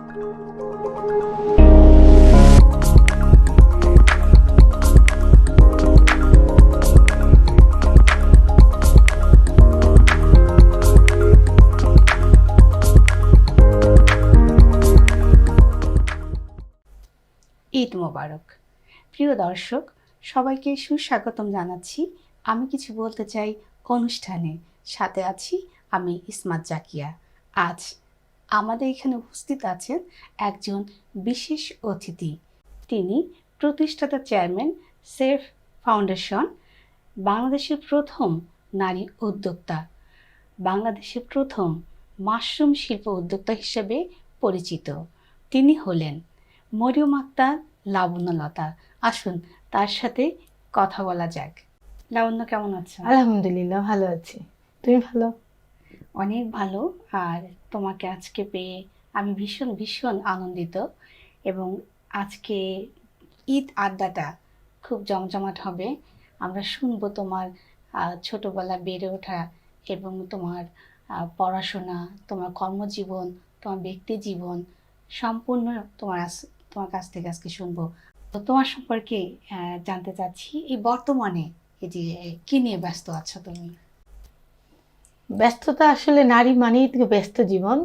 ঈদ মোবারক। প্রিয় দর্শক, সবাইকে সুস্বাগতম জানাচ্ছি। আমি কিছু বলতে চাই অনুষ্ঠানে। সাথে আছি আমি ইসমাত জাকিয়া। আজ আমাদের এখানে উপস্থিত আছেন একজন বিশেষ অতিথি। তিনি প্রতিষ্ঠাতা চেয়ারম্যান, সেফ ফাউন্ডেশন, বাংলাদেশের প্রথম নারী উদ্যোক্তা, বাংলাদেশের প্রথম মাশরুম শিল্প উদ্যোক্তা হিসেবে পরিচিত। তিনি হলেন মরিয়ম আক্তার লাবণ্যলতা। আসুন তার সাথে কথা বলা যাক। লাবণ্য, কেমন আছো? আলহামদুলিল্লাহ, ভালো আছি। তুমি ভালো? অনেক ভালো। আর তোমাকে আজকে পেয়ে আমি ভীষণ ভীষণ আনন্দিত। এবং আজকে ঈদ আড্ডাটা খুব জমজমাট হবে। আমরা শুনবো তোমার ছোটবেলা বেড়ে ওঠা এবং তোমার পড়াশোনা, তোমার কর্মজীবন, তোমার ব্যক্তি জীবন সম্পূর্ণ তোমার কাছ থেকে আজকে শুনবো। তো তোমার সম্পর্কে জানতে চাচ্ছি, এই বর্তমানে এই যে কি নিয়ে ব্যস্ত আছো তুমি? ব্যস্ততা আসলে নারী মানেই তো ব্যস্ত জীবন।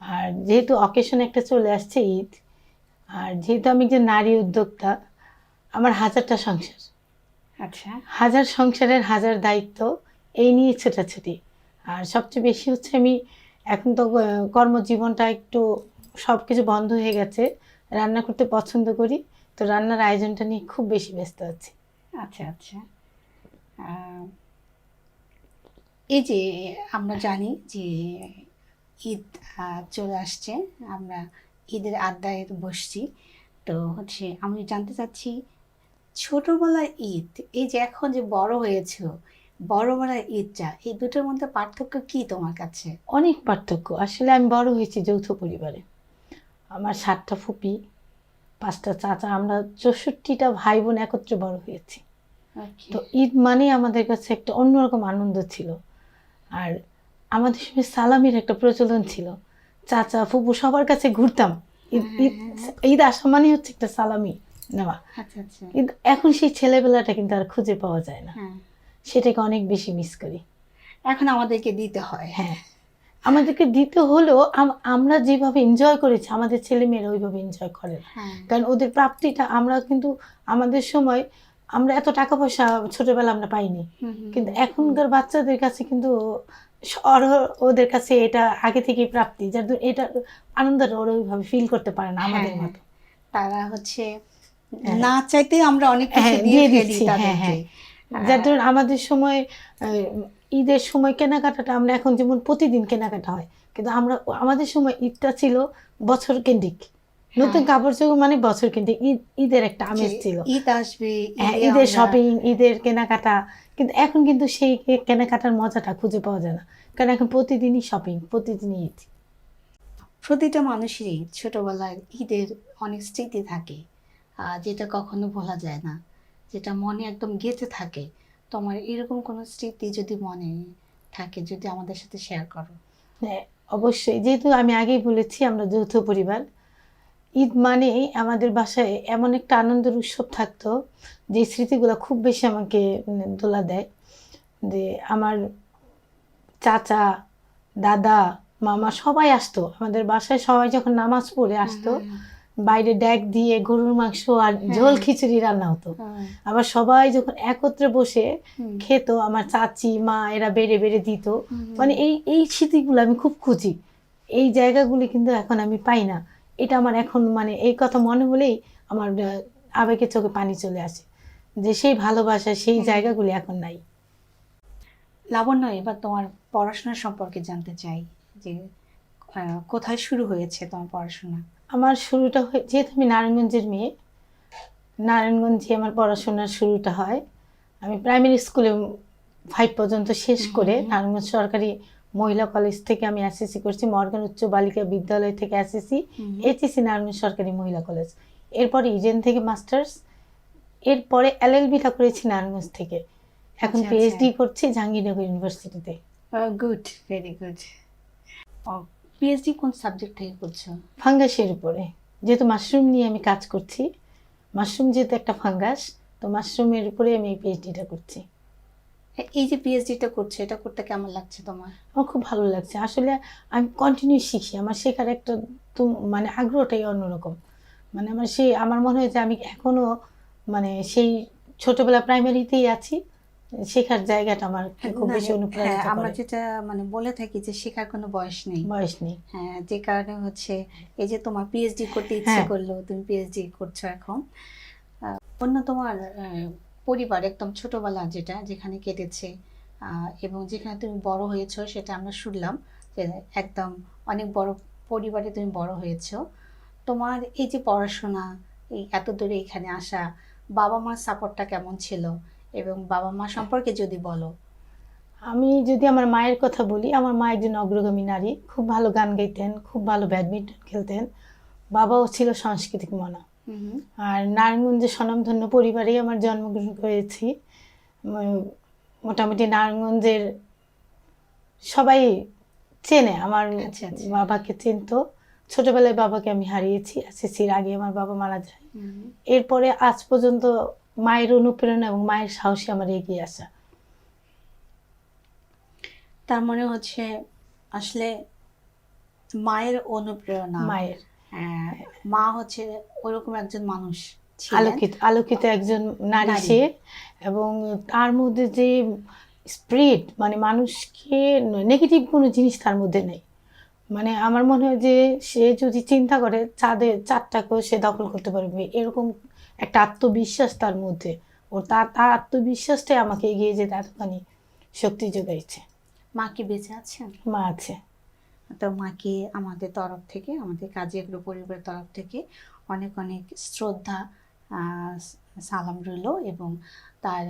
আর যেহেতু অকেশন একটা চলে আসছে ঈদ, আর যেহেতু আমি যে নারী উদ্যোক্তা, আমার হাজারটা সংসার, আচ্ছা, হাজার সংসারের হাজার দায়িত্ব, এই নিয়ে ছোটাছুটি। আর সবচেয়ে বেশি হচ্ছে আমি এখন তো কর্মজীবনটা একটু সব কিছু বন্ধ হয়ে গেছে, রান্না করতে পছন্দ করি, তো রান্নার আয়োজনটা নিয়ে খুব বেশি ব্যস্ত আছি। আচ্ছা, আচ্ছা। এই যে আমরা জানি যে ঈদ চলে আসছে, আমরা ঈদের আড্ডায় বসছি। তো হচ্ছে আমি জানতে চাচ্ছি, ছোটবেলার ঈদ, এই যে এখন যে বড় হয়েছো, বড়বেলার ঈদটা, এই দুটোর মধ্যে পার্থক্য কি তোমার কাছে? অনেক পার্থক্য। আসলে আমি বড় হয়েছি যৌথ পরিবারে। আমার 7টা ফুপি, 5টা চাচা, আমরা 64টা ভাই বোন একত্রে বড় হয়েছি। তো ঈদ মানে আমাদের কাছে একটা অন্যরকম আনন্দ ছিল। আর আমাদের সময় সালামির একটা প্রচলন ছিল, চাচা ফুপু সবার কাছে ঘুরতাম। ঈদ আসা মানে হচ্ছে একটা সালামি নেওয়া। কিন্তু এখন সেই ছেলেবেলাটা কিন্তু আর খুঁজে পাওয়া যায় না। সেটাকে অনেক বেশি মিস করি। এখন আমাদেরকে দিতে হয়। হ্যাঁ, আমাদেরকে দিতে হলেও আমরা যেভাবে এনজয় করেছি, আমাদের ছেলেমেয়েরা ওইভাবে এনজয় করে না। কারণ ওদের প্রাপ্তিটা, আমরা কিন্তু আমাদের সময় আমরা এত টাকা পয়সা ছোটবেলা আমরা পাইনি, কিন্তু এখনকার বাচ্চাদের কাছে কিন্তু ওদের কাছে এটা আগে থেকেই প্রাপ্তি, যার এটা আনন্দটা ওরা ওইভাবে ফিল করতে পারে না আমাদের মতো। তারা হচ্ছে না চাইতে আমরা অনেক কিছু দিয়ে দিচ্ছি। হ্যাঁ, যার ধরুন আমাদের সময় ঈদের সময় কেনাকাটাটা, আমরা এখন যেমন প্রতিদিন কেনাকাটা হয়, কিন্তু আমাদের সময় ঈদটা ছিল বছর কেন্দ্রিক। নতুন কাপড় চোপড় মানে বছর কেন্দ্রিক, ঈদের একটা আমেজ ছিল। ঈদ আসবে, ঈদের শপিং, ঈদের কেনাকাটা। কিন্তু এখন কিন্তু সেই কেনাকাটার মজাটা খুঁজে পাওয়া যায় না, কারণ এখন প্রতিদিনই শপিং, প্রতিদিনই ঈদ। প্রতিটা মানুষেরই ছোটবেলায় ঈদের অনেক স্মৃতি থাকে, যেটা কখনো ভোলা যায় না, যেটা মনে একদম গেঁথে থাকে। তোমার এরকম কোনো স্মৃতি যদি মনে থাকে, যদি আমাদের সাথে শেয়ার করো। হ্যাঁ, অবশ্যই। যেহেতু আমি আগেই বলেছি আমরা যৌথ পরিবার, ঈদ মানেই আমাদের বাসায় এমন একটা আনন্দের উৎসব থাকতো, যে স্মৃতিগুলো খুব বেশি আমাকে দোলা দেয়। যে আমার চাচা, দাদা, মামা সবাই আসতো আমাদের বাসায়। সবাই যখন নামাজ পড়ে আসতো, বাইরে ডেক দিয়ে গরুর মাংস আর ঝোল খিচুড়ি রান্না হতো। আবার সবাই যখন একত্রে বসে খেত, আমার চাচি, মা এরা বেড়ে বেড়ে দিত। মানে এই স্মৃতিগুলো আমি খুব খুঁজি। এই জায়গাগুলি কিন্তু এখন আমি পাই না। এটা আমার এখন মানে এই কথা মনে হলেই আমার আবেগে চোখে পানি চলে আসে, যে সেই ভালোবাসা, সেই জায়গাগুলি এখন নাই। লাবণ্য, এবার তোমার পড়াশোনা সম্পর্কে জানতে চাই, যে কোথায় শুরু হয়েছে তোমার পড়াশোনা? আমার শুরুটা যেহেতু আমি নারায়ণগঞ্জের মেয়ে, নারায়ণগঞ্জে আমার পড়াশোনার শুরুটা হয়। আমি প্রাইমারি স্কুলে 5 পর্যন্ত শেষ করে নারায়ণগঞ্জ সরকারি মহিলা কলেজ থেকে আমি এসএসসি করছি, মর্গান উচ্চ বালিকা বিদ্যালয় থেকে এসএসসি, এইচএসসি নারায়ণগঞ্জ সরকারি মহিলা কলেজ। এরপরে ইডেন থেকে মাস্টার্স, এরপরে এলএলবিটা করেছি নারায়ণগঞ্জ থেকে। এখন পিএইচডি করছি জাহাঙ্গীরনগর ইউনিভার্সিটিতে। Good, very good. পিএইচডি কোন সাবজেক্ট থেকে করছো? ফাঙ্গাসের উপরে, যেহেতু মাশরুম নিয়ে আমি কাজ করছি, মাশরুম যেহেতু একটা ফাঙ্গাস, তো মাশরুমের উপরে আমি পিএইচডিটা করছি। এই যে পিএইচডিটা করছো, এটা করতে কেমন লাগছে তোমার? আমার খুব ভালো লাগছে আসলে। আমি কন্টিনিউ শিখি, আমার শেখার একটা তো মানে আগ্রহটাই অন্যরকম। মানে আমার মনে হয় যে আমি এখনো মানে সেই ছোটবেলা প্রাইমারিতেই আছি। শেখার জায়গাটা আমার খুব না, বেশি অনুপ্রাণিত হ্যাঁ, আমরা করে। যেটা মানে বলে থাকি যে শেখার কোনো বয়স নেই। বয়স নেই। হ্যাঁ, যে কারণে হচ্ছে এই যে তোমার পিএইচডি করতে ইচ্ছে হ্যাঁ। করলো, তুমি পিএইচডি করছো এখন। অন্য তোমার পরিবার একদম ছোটবেলা যেখানে কেটেছে, এবং যেখানে তুমি বড় হয়েছো, সেটা আমরা শুনলাম যে একদম অনেক বড় পরিবারে তুমি বড় হয়েছো। তোমার এই যে পড়াশোনা, এই এত দূরে এখানে আসা, বাবা মার সাপোর্টটা কেমন ছিল, এবং বাবা মা সম্পর্কে যদি বলো। আমি যদি আমার মায়ের কথা বলি, আমার মা একজন অগ্রগামী নারী, খুব ভালো গান গাইতেন, খুব ভালো ব্যাডমিন্টন খেলতেন। বাবাও ছিল সাংস্কৃতিক মনা। আর নারায়ণগঞ্জের স্বনামধন্য পরিবারেই আমার জন্মগ্রহণ করেছি। মোটামুটি নারায়ণগঞ্জের সবাই চেনে, আমার আচ্ছা, আচ্ছা। বাবাকে চিনতো। ছোটবেলায় বাবাকে আমি হারিয়েছি, এসএসসির আগে আমার বাবা মারা যায়। এরপরে আজ পর্যন্ত মায়ের অনুপ্রেরণা এবং মায়ের সাহসে আমার এগিয়ে আসা। তার মানে হচ্ছে আসলে মায়ের অনুপ্রেরণা। মায়ের মা হচ্ছে ওরকম একজন মানুষ ছিলেন, আলোকিত আলোকিত একজন নারী নারী। সে। এবং তার মধ্যে যে স্পিরিট, মানে মানুষকে নেগেটিভ কোনো জিনিস তার মধ্যে নেই। মানে আমার মনে হয় যে সে যদি চিন্তা করে চারটাকেও সে দখল করতে পারবে, এরকম একটা আত্মবিশ্বাস তার মধ্যে। তার আত্মবিশ্বাসটাই আমাকে এগিয়ে যেতে এতখানি শক্তি যোগাইছে। মা কি বেঁচে আছেন? মা আছে। তো মাকে আমাদের তরফ থেকে, আমাদের কাজী এগ্রো পরিবারের তরফ থেকে অনেক অনেক শ্রদ্ধা, সালাম রইল, এবং তার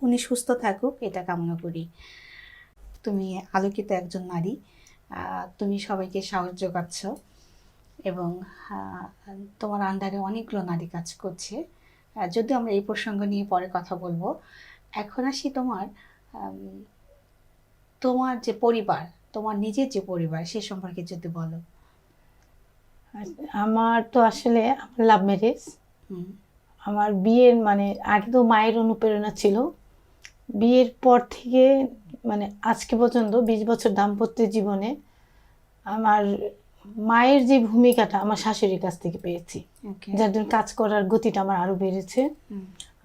উনি সুস্থ থাকুক এটা কামনা করি। তুমি আলোকিত একজন নারী, তুমি সবাইকে সাহস যোগাচ্ছ, এবং তোমার আন্ডারে অনেকগুলো নারী কাজ করছে। যদিও আমরা এই প্রসঙ্গ নিয়ে পরে কথা বলবো। এখন আসি তোমার যে পরিবার, তোমার নিজের যে পরিবার, সে সম্পর্কে যদি বলো। আমার তো আসলে আমার লাভ ম্যারেজ। আমার বিয়ের মানে আগে তো মায়ের অনুপ্রেরণা ছিল। বিয়ের পর থেকে মানে আজকে পর্যন্ত 20 বছর দাম্পত্য জীবনে আমার মায়ের যে ভূমিকাটা আমার শাশুড়ির কাছ থেকে পেয়েছি, যার জন্য কাজ করার গতিটা আমার আরো বেড়েছে।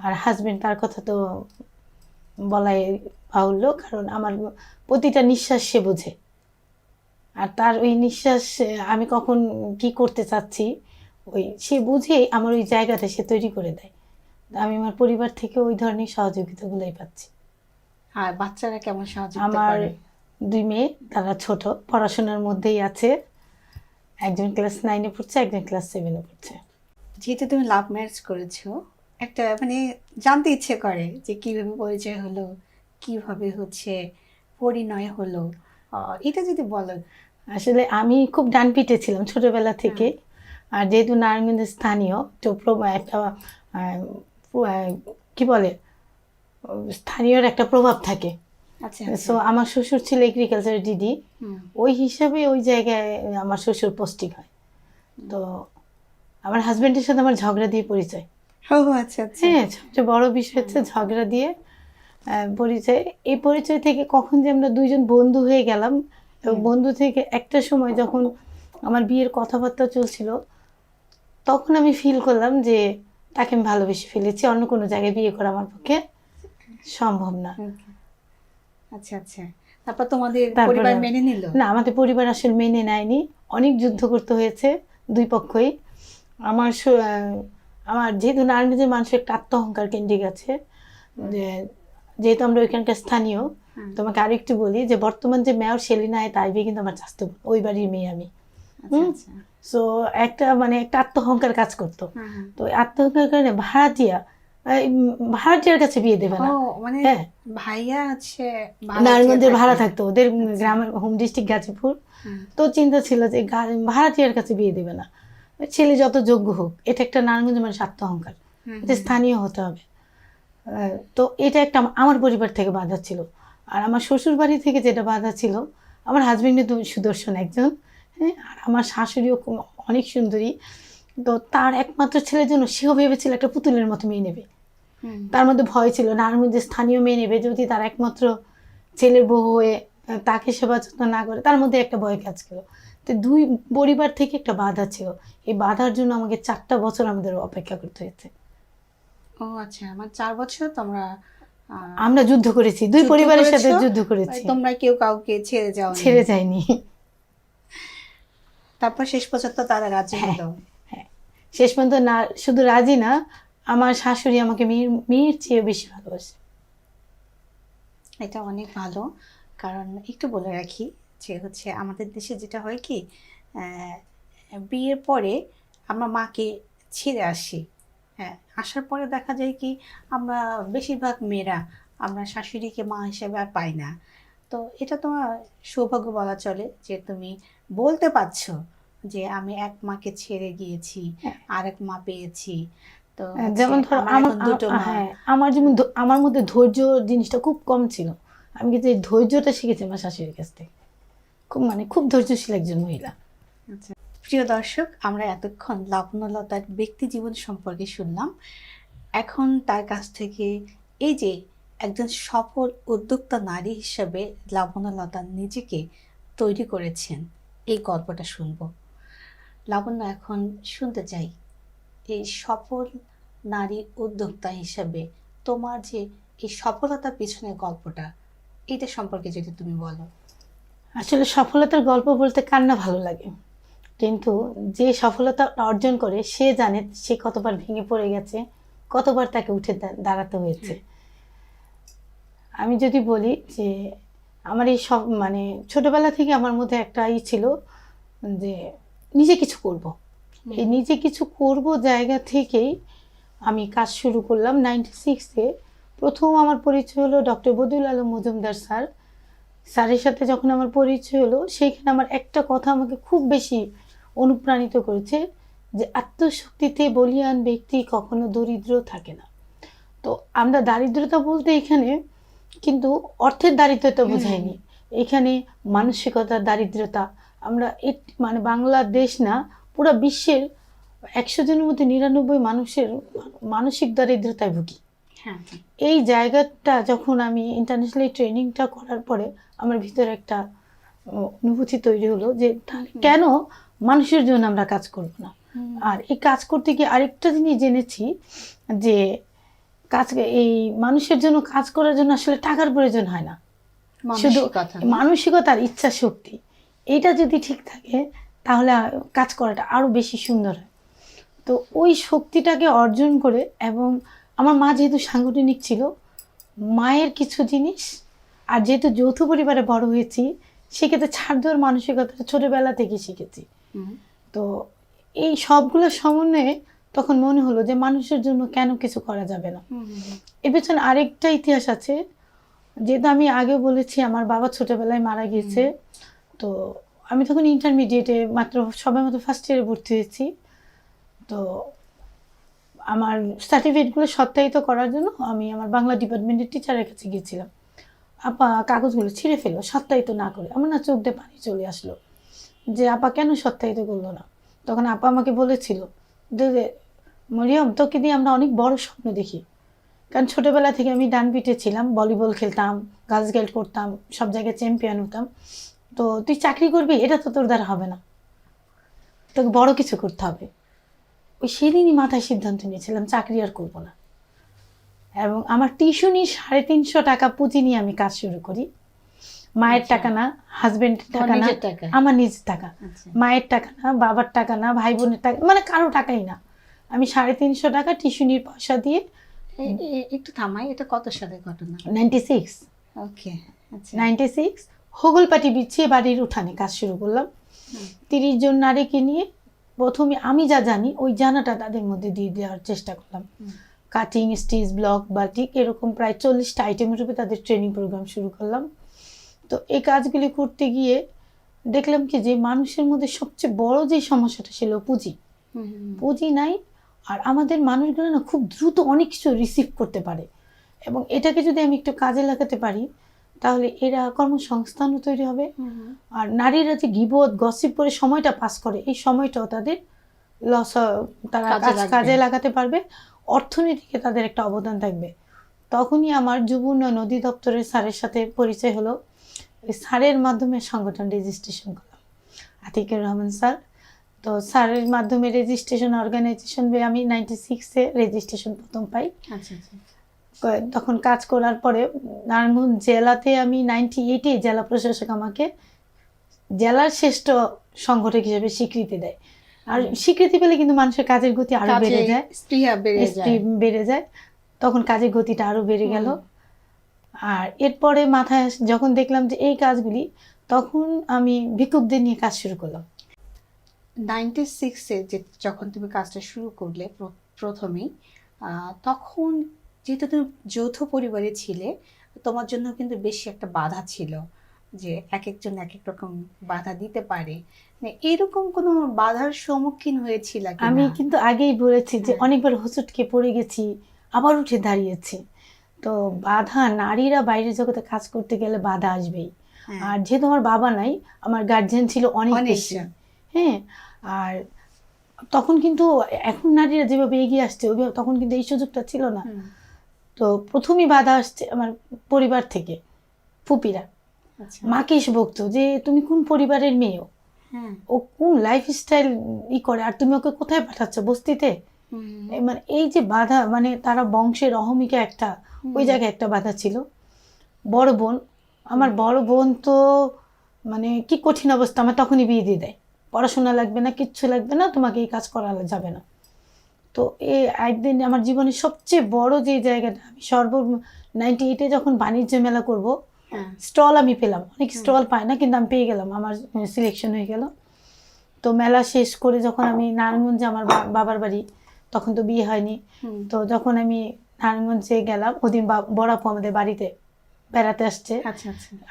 আর হাজবেন্ড, তার কথা তো বলাই বাহুল্য, কারণ আমার প্রতিটা নিঃশ্বাস সে বোঝে। আর তার ওই নিঃশ্বাস আমি কখন কি করতে চাচ্ছি, সে বুঝে আমার ওই জায়গাটা সে তৈরি করে দেয়। আমি আমার পরিবার থেকে ওই ধরনের সহযোগিতাগুলোই পাচ্ছি। আর বাচ্চারা কেমন সহযোগিতা আমার করে? 2 মেয়ে, তারা ছোট, পড়াশোনার মধ্যেই আছে। একজন ক্লাস 9-এ পড়ছে, একজন ক্লাস 7-এ পড়ছে। যেহেতু তুমি লাভ ম্যারেজ করেছো, একটা মানে জানতে ইচ্ছে করে যে কিভাবে পরিচয় হলো, কিভাবে হচ্ছে পরিণয় হলো, এটা যদি বলো। আসলে আমি খুব ডানপিটে ছিলাম ছোটবেলা থেকে। আর যেহেতু নারায়ণগঞ্জের স্থানীয়, তো একটা কি বলে, স্থানীয়র একটা প্রভাব থাকে। সো আমার শ্বশুর ছিল এগ্রিকালচার ডিডি, ওই হিসাবে ওই জায়গায় আমার শ্বশুর পোস্টিং হয়। তো আমার হাজবেন্ডের সাথে আমার ঝগড়া দিয়ে পরিচয়। আচ্ছা, হ্যাঁ, সবচেয়ে বড় বিষয় হচ্ছে ঝগড়া দিয়ে পরিচয়। এই পরিচয় থেকে কখন যে আমরা দুইজন বন্ধু হয়ে গেলাম, এবং বন্ধু থেকে একটা সময় যখন আমার বিয়ের কথাবার্তা চলছিল, তখন আমি ফিল করলাম যে তাকে আমি ভালোবেসে ফেলেছি, অন্য কোনো জায়গায় বিয়ে করা আমার পক্ষে সম্ভব না। আচ্ছা আচ্ছা, তারপর তোমাদের পরিবার মেনে নিল? না, আমাদের পরিবার আসলে মেনে নেয়নি, অনেক যুদ্ধ করতে হয়েছে দুই পক্ষই। আমার যেহেতু নারায়ণগঞ্জের মানুষের একটা আত্মহংকার কেন্দ্রিক আছে, যেহেতু আমরা ওইখানকার স্থানীয়। তোমাকে আরেকটু বলি যে বর্তমান যে মেয়র সেলিনা তাইবে কিন্তু আমার চাস্তো, ওই বাড়ির মেয়ে আমি। সো একটা আত্মহংকার কাজ করতো। তো আত্মহংকার কারণে ভাড়াটিয়ার কাছে বিয়ে দেবে না। হ্যাঁ, ভাইয়া আছে নারায়ণগঞ্জের ভাড়া থাকতো, ওদের গ্রামের হোম ডিস্ট্রিক্ট গাজীপুর। তো চিন্তা ছিল যে ভাড়াটিয়ার কাছে বিয়ে দেবে না, ছেলে যত যোগ্য হোক। এটা একটা নারায়ণগঞ্জের মানুষ আত্মহংকার, এটা স্থানীয় হতে হবে। তো এটা একটা আমার পরিবার থেকে বাধা ছিল। আর আমার শ্বশুর বাড়ি থেকে যেটা বাধা ছিল, আমার হাজবেন্ড তো সুদর্শন একজন, হ্যাঁ, আর আমার শাশুড়িও অনেক সুন্দরী। তো তার একমাত্র ছেলের জন্য সেও ভেবেছিল একটা পুতুলের মতো মেয়ে নেবে। তার মধ্যে ভয় ছিল না, আর মধ্যে স্থানীয় মেয়ে নেবে যদি তার একমাত্র ছেলের বউ হয়ে তাকে সেবা যত্ন না করে, তার মধ্যে একটা ভয় কাজ ছিল। তো দুই পরিবার থেকে একটা বাধা ছিল, এই বাধার জন্য আমাকে 4টা বছর আমাদের অপেক্ষা করতে হয়েছে। ও আচ্ছা, আমার 4 বছর তোমরা আমরা যুদ্ধ করেছি, দুই যুদ্ধ পরিবারের সাথে করেছো, যুদ্ধ করেছি, তোমরা কেউ কাউকে ছেড়ে যাও ছেড়ে যায়নি। তারপর শেষ পর্যন্ত তারা রাজি হ্যাঁ, হলো। হ্যাঁ, শেষ পর্যন্ত না শুধু রাজি না, আমার শাশুড়ি আমাকে মেয়ের চেয়ে বেশি ভালোবাসে। এটা অনেক ভালো, কারণ একটু বলে রাখি যে হচ্ছে আমাদের দেশে যেটা হয় কি, বিয়ের পরে আমরা মাকে ছেড়ে আসি। হ্যাঁ, আসার পরে দেখা যায় কি আমরা বেশিরভাগ মেয়েরা আমরা শাশুড়িকে মা হিসেবে আর পাই না। তো এটা তোমার সৌভাগ্য বলা চলে যে তুমি বলতে পারছো যে আমি এক মাকে ছেড়ে গিয়েছি, আরেক মা পেয়েছি। তো যেমন ধরো আমার এখন দুটো মা। হ্যাঁ, আমার যেমন আমার মধ্যে ধৈর্য জিনিসটা খুব কম ছিল, আমি কিন্তু এই ধৈর্যটা শিখেছি আমার শাশুড়ির কাছ থেকে। খুব ধৈর্যশীল একজন মহিলা। আচ্ছা, প্রিয় দর্শক, আমরা এতক্ষণ লাবণ্যলতার ব্যক্তি জীবন সম্পর্কে শুনলাম। এখন তার কাছ থেকে এই যে একজন সফল উদ্যোক্তা নারী হিসেবে লাবণ্যলতা নিজেকে তৈরি করেছেন, এই গল্পটা শুনবো। লাবণ্য, এখন শুনতে চাই এই সফল নারী উদ্যোক্তা হিসেবে তোমার যে এই সফলতার পিছনে গল্পটা, এটা সম্পর্কে যদি তুমি বলো। আসলে সফলতার গল্প বলতে কার না ভালো লাগে, কিন্তু যে সফলতা অর্জন করে সে জানে সে কতবার ভেঙে পড়ে গেছে, কতবার তাকে উঠে দাঁড়াতে হয়েছে। আমি যদি বলি যে আমার এই সব ছোটবেলা থেকে আমার মধ্যে একটা ছিল যে নিজে কিছু করব, এই নিজে কিছু করব জায়গা থেকেই আমি কাজ শুরু করলাম। 96-এ প্রথম আমার পরিচয় হলো ডক্টর বদিউল আলম মজুমদার স্যারের সাথে। যখন আমার পরিচয় হলো, সেইখানে আমার একটা কথা আমাকে খুব বেশি অনুপ্রাণিত করেছে, যে আত্মশক্তিতে বলিয়ান ব্যক্তি কখনো দরিদ্র থাকে না। তো আমরা দারিদ্রতা বলতে এখানে কিন্তু অর্থের দারিদ্রতা বোঝাইনি, এখানে মানসিকতার দারিদ্রতা। আমরা বাংলাদেশ না, পুরো বিশ্বের 100 জনের মধ্যে 99 মানুষের মানসিক দারিদ্রতায় ভুগি। এই জায়গাটা যখন আমি ইন্টারন্যাশনাল ট্রেনিংটা করার পরে আমার ভিতরে একটা অনুভূতি তৈরি হলো যে কেন মানুষের জন্য আমরা কাজ করব না। আর এই কাজ করতে গিয়ে আরেকটা জিনিস জেনেছি যে এই মানুষের জন্য কাজ করার জন্য আসলে টাকার প্রয়োজন হয় না, শুধু মানসিকতার ইচ্ছা শক্তি, এইটা যদি ঠিক থাকে তাহলে কাজ করাটা আরো বেশি সুন্দর হয়। তো ওই শক্তিটাকে অর্জন করে, এবং আমার মা যেহেতু সাংগঠনিক ছিল, মায়ের কিছু জিনিস, আর যেহেতু যৌথ পরিবারে বড় হয়েছি সেক্ষেত্রে ছাড় দেওয়ার মানসিকতাটা ছোটবেলা থেকে শিখেছি। তো এই সবগুলো সমন্বয়ে তখন মনে হলো যে মানুষের জন্য কেন কিছু করা যাবে না। এর পেছনে আরেকটা ইতিহাস আছে, যেহেতু আমি আগে বলেছি আমার বাবা ছোটবেলায় মারা গিয়েছে। তো আমি তখন ইন্টারমিডিয়েটে সবাই মতো ফার্স্ট ইয়ারে ভর্তি হয়েছি। তো আমার সার্টিফিকেটগুলো সত্যায়িত করার জন্য আমি আমার বাংলা ডিপার্টমেন্টের টিচারের কাছে গিয়েছিলাম। আপা কাগজগুলো ছিঁড়ে ফেলো, সত্যায়িত না করে। আমার না চোখ দিয়ে পানি চলে আসলো যে আপা কেন সত্যায়িত করলো না। তখন আপা আমাকে বলেছিল যে মরিয়ম, তোকে দিয়ে আমরা অনেক বড় স্বপ্ন দেখি, কারণ ছোটবেলা থেকে আমি ডান পিঠে ছিলাম, ভলিবল খেলতাম, গার্লস গাইড করতাম, সব জায়গায় চ্যাম্পিয়ন হতাম। তো তুই চাকরি করবি, এটা তো তোর দ্বারা হবে না, তোকে বড় কিছু করতে হবে। ওই সেদিনই মাথায় সিদ্ধান্ত নিয়েছিলাম চাকরি আর করবো না, এবং আমার টিউশনি 350 টাকা পুঁজি নিয়ে আমি কাজ শুরু করি। মায়ের টাকা না, হাজবেন্ডের টাকা না, আমার নিজের টাকা। মায়ের টাকা না, বাবার টাকা না, ভাই বোনের টাকা, কারো টাকাই না। আমি 350 টাকা টিউশনির পয়সা দিয়ে। একটু থামাই, এটা কত সালের ঘটনা? 96। ওকে, আচ্ছা। 96 হোগলপাটি বিছিয়ে বাড়ির উঠানে কাজ শুরু করলাম। 30 জন নারীকে নিয়ে প্রথমে আমি যা জানি ওই জানাটা তাদের মধ্যে দিয়ে দেওয়ার চেষ্টা করলাম। কাটিং, স্টিচ, ব্লক, বাটিক, এরকম প্রায় 40টা আইটেমের উপরে তাদের ট্রেনিং প্রোগ্রাম শুরু করলাম। তো এই কাজগুলি করতে গিয়ে দেখলাম কি যে মানুষের মধ্যে সবচেয়ে বড় যে সমস্যাটা ছিল পুঁজি। পুঁজি নাই, আর আমাদের মানুষগুলো না খুব দ্রুত অনেক কিছু রিসিভ করতে পারে, এবং এটাকে যদি আমি একটু কাজে লাগাতে পারি তাহলে এরা কর্মসংস্থানও তৈরি হবে। আর নারীরা যে গিবত গসিপ করে সময়টা পাস করে, এই সময়টাও তাদের লস, তারা কাজে লাগাতে পারবে, অর্থনীতিকে তাদের একটা অবদান থাকবে। তখনই আমার যুব উন্নয়ন অধিদপ্তরের স্যারের সাথে পরিচয় হলো। স্যারের মাধ্যমে সংগঠন রেজিস্ট্রেশন করলাম, আতিকুর রহমান স্যার। তো স্যারের মাধ্যমে রেজিস্ট্রেশন অর্গানাইজেশন আমি 96-এ রেজিস্ট্রেশন প্রথম পাই। আচ্ছা আচ্ছা। তখন কাজ করার পরে নারায়ণগঞ্জ জেলাতে আমি 98-এ জেলা প্রশাসক আমাকে জেলার শ্রেষ্ঠ সংগঠক হিসেবে স্বীকৃতি দেয়। আর স্বীকৃতি পেলে কিন্তু মানুষের কাজের গতি আরো বেড়ে যায়, স্পৃহা বেড়ে যায়, তখন কাজের গতিটা আরো বেড়ে গেল। আর এরপরে মাথায় যখন দেখলাম যে এই কাজগুলি, তখন আমি ভিক্ষুকদের নিয়ে কাজ শুরু করলাম। 96-এ যে যখন তুমি কাজটা শুরু করলে প্রথমেই, তখন যেহেতু তুমি যৌথ পরিবারে ছিলে, তোমার জন্য কিন্তু বেশি একটা বাধা ছিল, যে এক একজন এক এক রকম বাধা দিতে পারে। মানে এরকম কোনো বাধার সম্মুখীন হয়েছিল? আমি কিন্তু আগেই বলেছি যে অনেকবার হোঁচটকে পড়ে গেছি, আবার উঠে দাঁড়িয়েছি। তো বাধা, নারীরা বাইরের জগতে কাজ করতে গেলে বাধা আসবেই। আর যেহেতু আমার বাবা নাই, আমার গার্জিয়ান ছিল অনেক বেশি। হ্যাঁ, আর তখন কিন্তু এখন নারীরা যেভাবে এগিয়ে আসছে, ওইভাবে তখন কিন্তু এই সুযোগটা ছিল না। তো প্রথমেই বাধা আসছে আমার পরিবার থেকে, ফুপিরা মাকে এসে বকতো যে তুমি কোন পরিবারের মেয়ে, ও কোন লাইফস্টাইল করে, আর তুমি ওকে কোথায় পাঠাচ্ছ, বস্তিতে? মানে এই যে বাধা, মানে তারা বংশের অহমিকা একটা, ওই জায়গায় একটা বাধা ছিল। বড় বোন, আমার বড় বোন তো মানে কি কঠিন অবস্থা, আমার তখনই বিয়ে দিয়ে দেয়, পড়াশোনা লাগবে না, কিচ্ছু লাগবে না, তোমাকে এই কাজ করা যাবে না। তো এই একদিন আমার জীবনের সবচেয়ে বড় যে জায়গাটা, আমি 98-এ যখন বাণিজ্য মেলা করব, স্টল আমি পেলাম, অনেক স্টল পায় না, কিন্তু আমি পেয়ে গেলাম, আমার সিলেকশন হয়ে গেল। তো মেলা শেষ করে যখন আমি নারায়ণগঞ্জে, আমার বাবার বাড়ি, তখন তো বিয়ে হয়নি, তো যখন আমি নারায়ণগঞ্জে গেলাম, ওদিন বড় আপু আমাদের বাড়িতে বেড়াতে আসছে।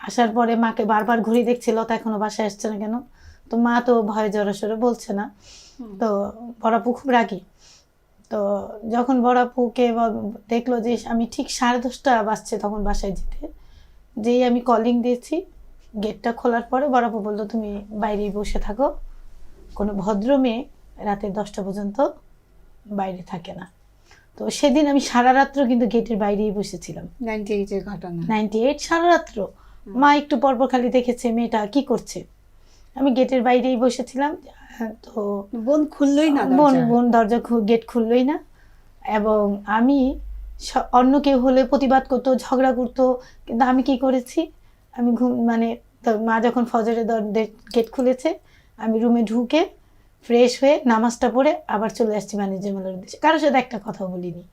আসার পরে মাকে বারবার ঘুরে দেখছিল, তা এখনো বাসায় আসছে না কেন। তো মা তো ভয়ে জড়সড়ে বলছে না, তো বড় আপু খুব রাগী। তো যখন বড় আপুকে দেখলো যে আমি ঠিক 10:30 বাজছে তখন বাসায় যেতে, যেই আমি কলিং দিয়েছি, গেটটা খোলার পরে বড় আপু বললো তুমি বাইরেই বসে থাকো, কোনো ভদ্র মেয়ে রাতে 10টা পর্যন্ত বাইরে থাকে না। তো সেদিন আমি সারা রাত্র কিন্তু গেটের বাইরেই বসেছিলাম। 98-এর ঘটনা। 98 সারা রাত্র। মা একটু পরপর খালি দেখেছে মেয়েটা কি করছে, আমি গেটের বাইরেই বসেছিলাম। তো বোন খুললই না, বোন দরজা গেট খুললই না। এবং আমি, অন্য কেউ হলে প্রতিবাদ করতো, ঝগড়া করতো, কিন্তু আমি কি করেছি, আমি মানে মা যখন ফজরের গেট খুলেছে, আমি রুমে ঢুকে ফ্রেশ হয়ে নামাজটা পড়ে আবার চলে আসছি বাণিজ্য মেলার উদ্দেশ্যে, কারোর সাথে একটা কথা বলিনি।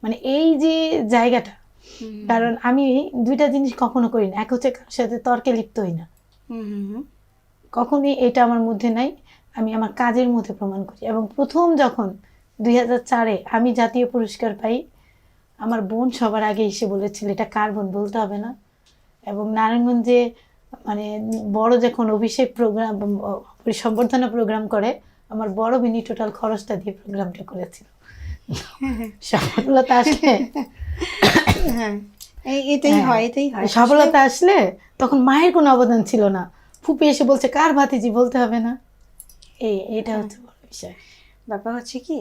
মানে এই যে জায়গাটা, কারণ আমি দুইটা জিনিস কখনো করি না, এক হচ্ছে কারোর সাথে তর্কে লিপ্ত হই না, কখনই এটা আমার মধ্যে নাই, আমি আমার কাজের মধ্যে প্রমাণ করি। এবং প্রথম যখন 2004-এ আমি জাতীয় পুরস্কার পাই, আমার বোন সবার আগে এসে বলেছিল এটা কার বোন বলতে হবে না। এবং নারায়ণগঞ্জে মানে বড় যখন অভিষেক প্রোগ্রাম, সম্বর্ধনা প্রোগ্রাম করে, আমার বড় মিনি টোটাল খরচটা দিয়ে প্রোগ্রামটা করেছিল। সফলতা আসলে এটাই হয়। সফলতা আসলে তখন মায়ের কোনো অবদান ছিল না, ফুপি এসে বলছে কার ভাতিজি বলতে হবে না, এটা হচ্ছে বড় বিষয়। ব্যাপার হচ্ছে কি,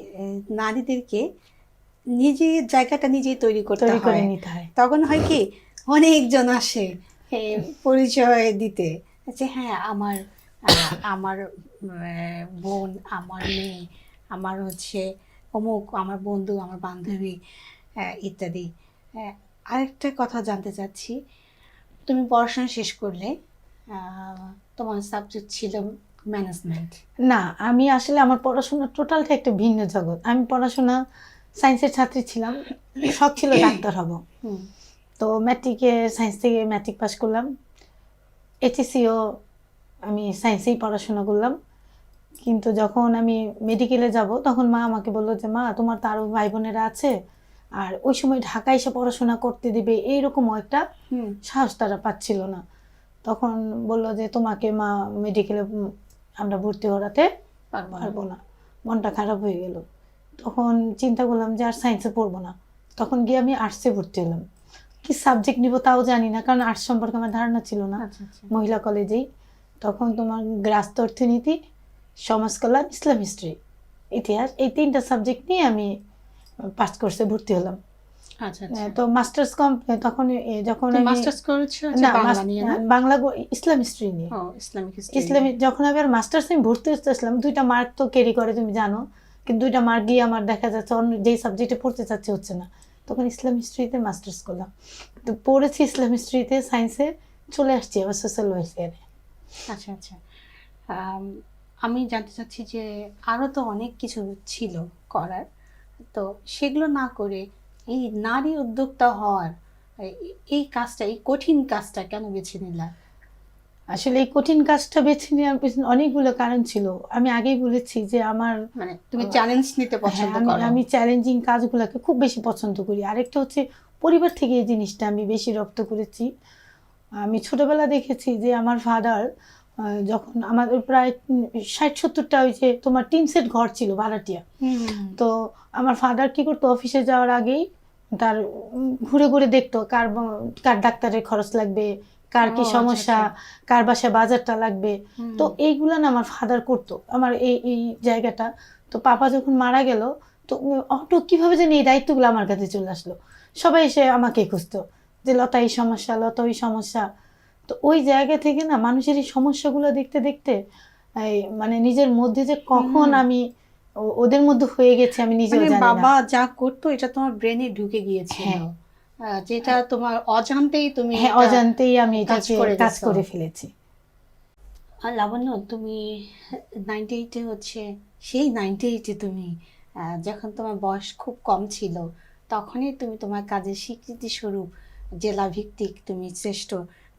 নারীদেরকে নিজের জায়গাটা নিজেই তৈরি করতে হয়। তখন হয় কি, অনেকজন আসে পরিচয় দিতে, যে হ্যাঁ আমার বোন, আমার মেয়ে, আমার হচ্ছে অমুক, আমার বন্ধু, আমার বান্ধবী ইত্যাদি। আরেকটা কথা জানতে চাচ্ছি, তুমি পড়াশোনা শেষ করলে, তোমার সাবজেক্ট ছিল ম্যানেজমেন্ট? না, আমি আসলে আমার পড়াশোনা টোটালটা একটা ভিন্ন জগৎ। আমি পড়াশোনা সায়েন্সের ছাত্রী ছিলাম, শখ ছিল ডাক্তার হব। তো ম্যাট্রিকে সায়েন্স থেকে ম্যাট্রিক পাস করলাম, এইচএসসিও আমি সায়েন্সেই পড়াশোনা করলাম। কিন্তু যখন আমি মেডিকেলে যাব, তখন মা আমাকে বললো যে মা তোমার তো আরও ভাই বোনেরা আছে, আর ওই সময় ঢাকায় এসে পড়াশোনা করতে দেবে এইরকমও একটা সাহস তারা পাচ্ছিল না। তখন বললো যে তোমাকে মা মেডিকেলে আমরা ভর্তি করাতে পারবো না। মনটা খারাপ হয়ে গেল। তখন চিন্তা করলাম যে আর সায়েন্সে পড়বো না, তখন গিয়ে আমি আর্টসে ভর্তি হলাম। কি সাবজেক্ট নিব তাও জানি না, কারণ আর্টস সম্পর্কে আমার ধারণা ছিল না। আচ্ছা আচ্ছা মহিলা কলেজেই তখন তোমার গ্রাস্ত অর্থনীতি, সমাজ কল্যাণ, ইসলাম হিস্ট্রি, ইতিহাস, এই 3টা সাবজেক্ট নিয়ে আমি পাস কোর্সে ভর্তি হলাম। আচ্ছা আচ্ছা। তো মাস্টার্স তখন যখন তুমি আমি মাস্টার্স করেছো না বাংলা নিয়ে না? বাংলা ইসলাম হিস্ট্রি নিয়ে। ও ইসলামিক হিস্ট্রি। ইসলামিক যখন আমি আর মাস্টার্স আমি ভর্তি হতে আসলাম, 2টা মার্ক তো ক্যারি করে তুমি জানো, কিন্তু 2টা মার্ক দিয়ে আমার দেখা যাচ্ছে অন্য যেই সাবজেক্টে পড়তে চাচ্ছে হচ্ছে না, তখন ইসলাম হিস্ট্রিতে মাস্টার্স করলাম। তো পড়েছি ইসলাম হিস্ট্রিতে, সায়েন্সে চলে আসছি আবার সোশ্যাল ওয়েলফেয়ারে। আচ্ছা আচ্ছা। আমি জানতে চাচ্ছি যে আরও তো অনেক কিছু ছিল করার, তো সেগুলো না করে এই নারী উদ্যোক্তা হওয়ার এই কাজটা, এই কঠিন কাজটা কেন বেছে নিলা? আসলে এই কঠিন কাজটা বেছে নেওয়ার পেছনে অনেকগুলো কারণ ছিল। আমি আগেই বলেছি যে আমার মানে তুমি চ্যালেঞ্জ নিতে হ্যাঁ, পছন্দ আমি করো। আমি চ্যালেঞ্জিং কাজগুলোকে খুব বেশি পছন্দ করি। আরেকটা হচ্ছে পরিবার থেকে এই জিনিসটা আমি বেশি রপ্ত করেছি। আমি ছোটবেলা দেখেছি যে আমার ফাদার যখন আমাদের প্রায় 60-70টা ওই যে তোমার টিন সেট ঘর ছিল ভাড়াটিয়া, তো আমার ফাদার কি করতো, অফিসে যাওয়ার আগেই তার ঘুরে ঘুরে দেখতো কার কার ডাক্তারের খরচ লাগবে, কার কি ও, আচ্ছা, সমস্যা, কার বাসায় বাজারটা লাগবে। তো এইগুলো না আমার ফাদার করতো, আমার এই জায়গাটা। তো পাপা যখন মারা গেল, তো অটো কিভাবে জানি এই দায়িত্বগুলো আমার কাছে চলে আসলো। সবাই এসে আমাকে খুঁজতো যে লতা এই সমস্যা, লতা ওই সমস্যা। তো ওই জায়গা থেকে না মানুষের এই সমস্যাগুলো দেখতে দেখতে মানে নিজের মধ্যে যে কখন আমি ওদের মধ্যে হয়ে গেছে আমি নিজেও মানে জানি না। বাবা যা করতো এটা তোমার ব্রেনে ঢুকে গিয়েছিল, যেটা তোমার অজান্তেই তুমি হ্যাঁ, এটা অজান্তেই আমি কাজ এটাকে করে কাজ গেছো। করে ফেলেছি। আর লাবণ্য, তুমি 98-এ হচ্ছে সেই 98-এ তুমি যখন তোমার বয়স খুব কম ছিল, তখনই তুমি তোমার কাজের স্বীকৃতি স্বরূপ জেলা ভিত্তিক তুমি শ্রেষ্ঠ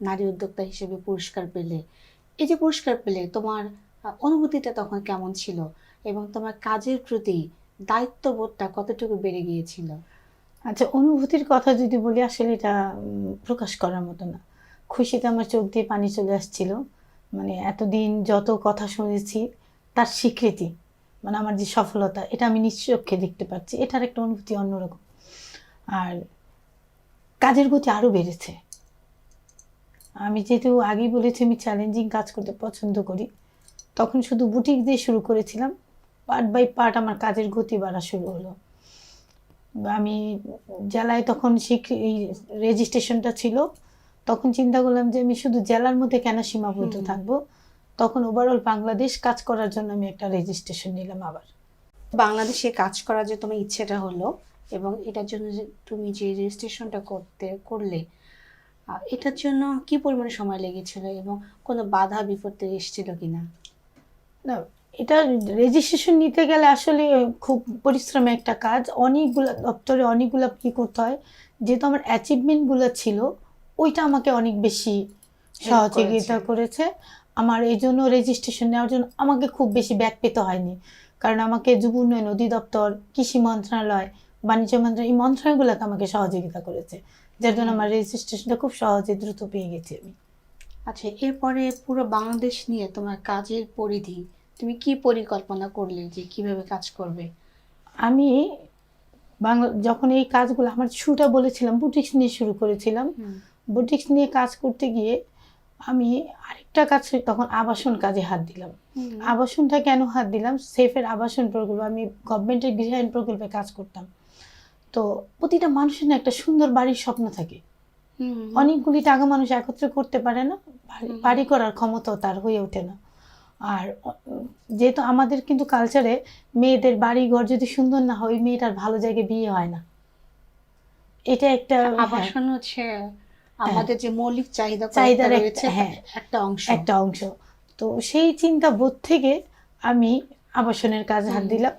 নারী উদ্যোক্তা হিসেবে পুরস্কার পেলে। এই যে পুরস্কার পেলে, তোমার অনুভূতিটা তখন কেমন ছিল এবং তোমার কাজের প্রতি দায়িত্ববোধটা কতটুকু বেড়ে গিয়েছিল? আচ্ছা, অনুভূতির কথা যদি বলি, আসলে এটা প্রকাশ করার মতো না। খুশিতে আমার চোখ দিয়ে পানি চলে আসছিল। মানে এতদিন যত কথা শুনেছি তার স্বীকৃতি, মানে আমার যে সফলতা, এটা আমি নিজ চোখে দেখতে পাচ্ছি, এটার একটা অনুভূতি অন্যরকম। আর কাজের গতি আরও বেড়েছে। আমি যেহেতু আগেই বলেছি আমি চ্যালেঞ্জিং কাজ করতে পছন্দ করি, তখন শুধু বুটিক দিয়ে শুরু করেছিলাম, পার্ট বাই পার্ট আমার কাজের গতি বাড়া শুরু হলো। আমি জেলায় তখন এই রেজিস্ট্রেশনটা ছিল, তখন চিন্তা করলাম যে আমি শুধু জেলার মধ্যে কেন সীমাবদ্ধ থাকবো। তখন ওভারঅল বাংলাদেশ কাজ করার জন্য আমি একটা রেজিস্ট্রেশন নিলাম আবার। বাংলাদেশে কাজ করার যে তোমার ইচ্ছেটা হলো এবং এটার জন্য যে তুমি যে রেজিস্ট্রেশনটা করলে, এটার জন্য কি পরিমাণে সময় লেগেছিল এবং কোনো বাধা বিপত্তি এসেছিল কিনা? না, এটা রেজিস্ট্রেশন নিতে গেলে আসলে খুব পরিশ্রমের একটা কাজ। অনেকগুলো দপ্তরে অনেকগুলো কি করতে হয়, যেহেতু আমার অ্যাচিভমেন্টগুলো ছিল, ওইটা আমাকে অনেক বেশি সহযোগিতা করেছে। আমার এই জন্য রেজিস্ট্রেশন নেওয়ার জন্য আমাকে খুব বেশি ব্যাক পেতে হয়নি, কারণ আমাকে যুব উন্নয়ন অধিদপ্তর, কৃষি মন্ত্রণালয়, বাণিজ্য মন্ত্রণালয়, এই মন্ত্রণালয়গুলোকে আমাকে সহযোগিতা করেছে, যার জন্য আমার রেজিস্ট্রেশনটা খুব সহজে দ্রুত পেয়ে গেছি আমি। আচ্ছা, এরপরে পুরো বাংলাদেশ নিয়ে তোমার কাজের পরিধি, তুমি কি পরিকল্পনা করলে যে কিভাবে কাজ করবে? আমি যখন এই কাজগুলো আমার শুরুটা বলেছিলাম বুটিক্স নিয়ে শুরু করেছিলাম। বুটিক্স নিয়ে কাজ করতে গিয়ে আমি আরেকটা কাজ তখন আবাসন কাজে হাত দিলাম। আবাসনটা কেন হাত দিলাম, সেফের আবাসন প্রকল্প, আমি গভর্নমেন্টের গৃহায়ণ প্রকল্পে কাজ করতাম। তো প্রতিটা মানুষের না একটা সুন্দর বাড়ির স্বপ্ন থাকে। অনেকগুলি টাকা মানুষ একত্রে করতে পারে না, বাড়ি করার ক্ষমতাও তার হয়ে ওঠে না। আর যেহেতু আমাদের কিন্তু কালচারে মেয়েদের বাড়ি ঘর যদি সুন্দর না হয়, মেয়েটার ভালো জায়গায় বিয়ে হয় না। এটা একটা আবাসন হচ্ছে আমাদের যে মৌলিক চাহিদার একটা অংশ। তো সেই চিন্তা বোধ থেকে আমি আবাসনের কাজে হাত দিলাম,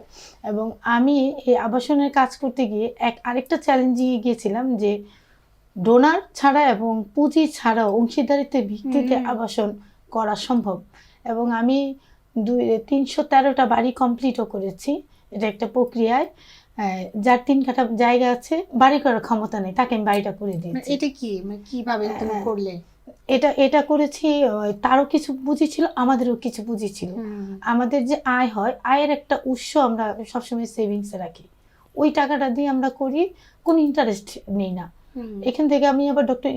এবং আমি এই আবাসনের কাজ করতে গিয়ে আরেকটা চ্যালেঞ্জিংয়ে গিয়েছিলাম যে ডোনার ছাড়া এবং পুঁজি ছাড়াও অংশীদারিত্বের ভিত্তিতে আবাসন করা সম্ভব। এবং আমি 313টা বাড়ি কমপ্লিটও করেছি। এটা একটা প্রক্রিয়ায়, যার 3 কাঠা জায়গা আছে, বাড়ি করার ক্ষমতা নেই, তাকে আমি বাড়িটা করে দিয়েছি। এটা কি, মানে কিভাবে তুমি করলে? এটা করেছি, তারও কিছু পুঁজি ছিল, আমাদেরও কিছু পুঁজি ছিল। আমাদের যে আয় হয়, আয়ের একটা উৎস আমরা সবসময় সেভিংসে রাখি, ওই টাকাটা দিয়ে আমরা করি, কোনো ইন্টারেস্ট নেই না। এখান থেকে আমি আবার ডক্টর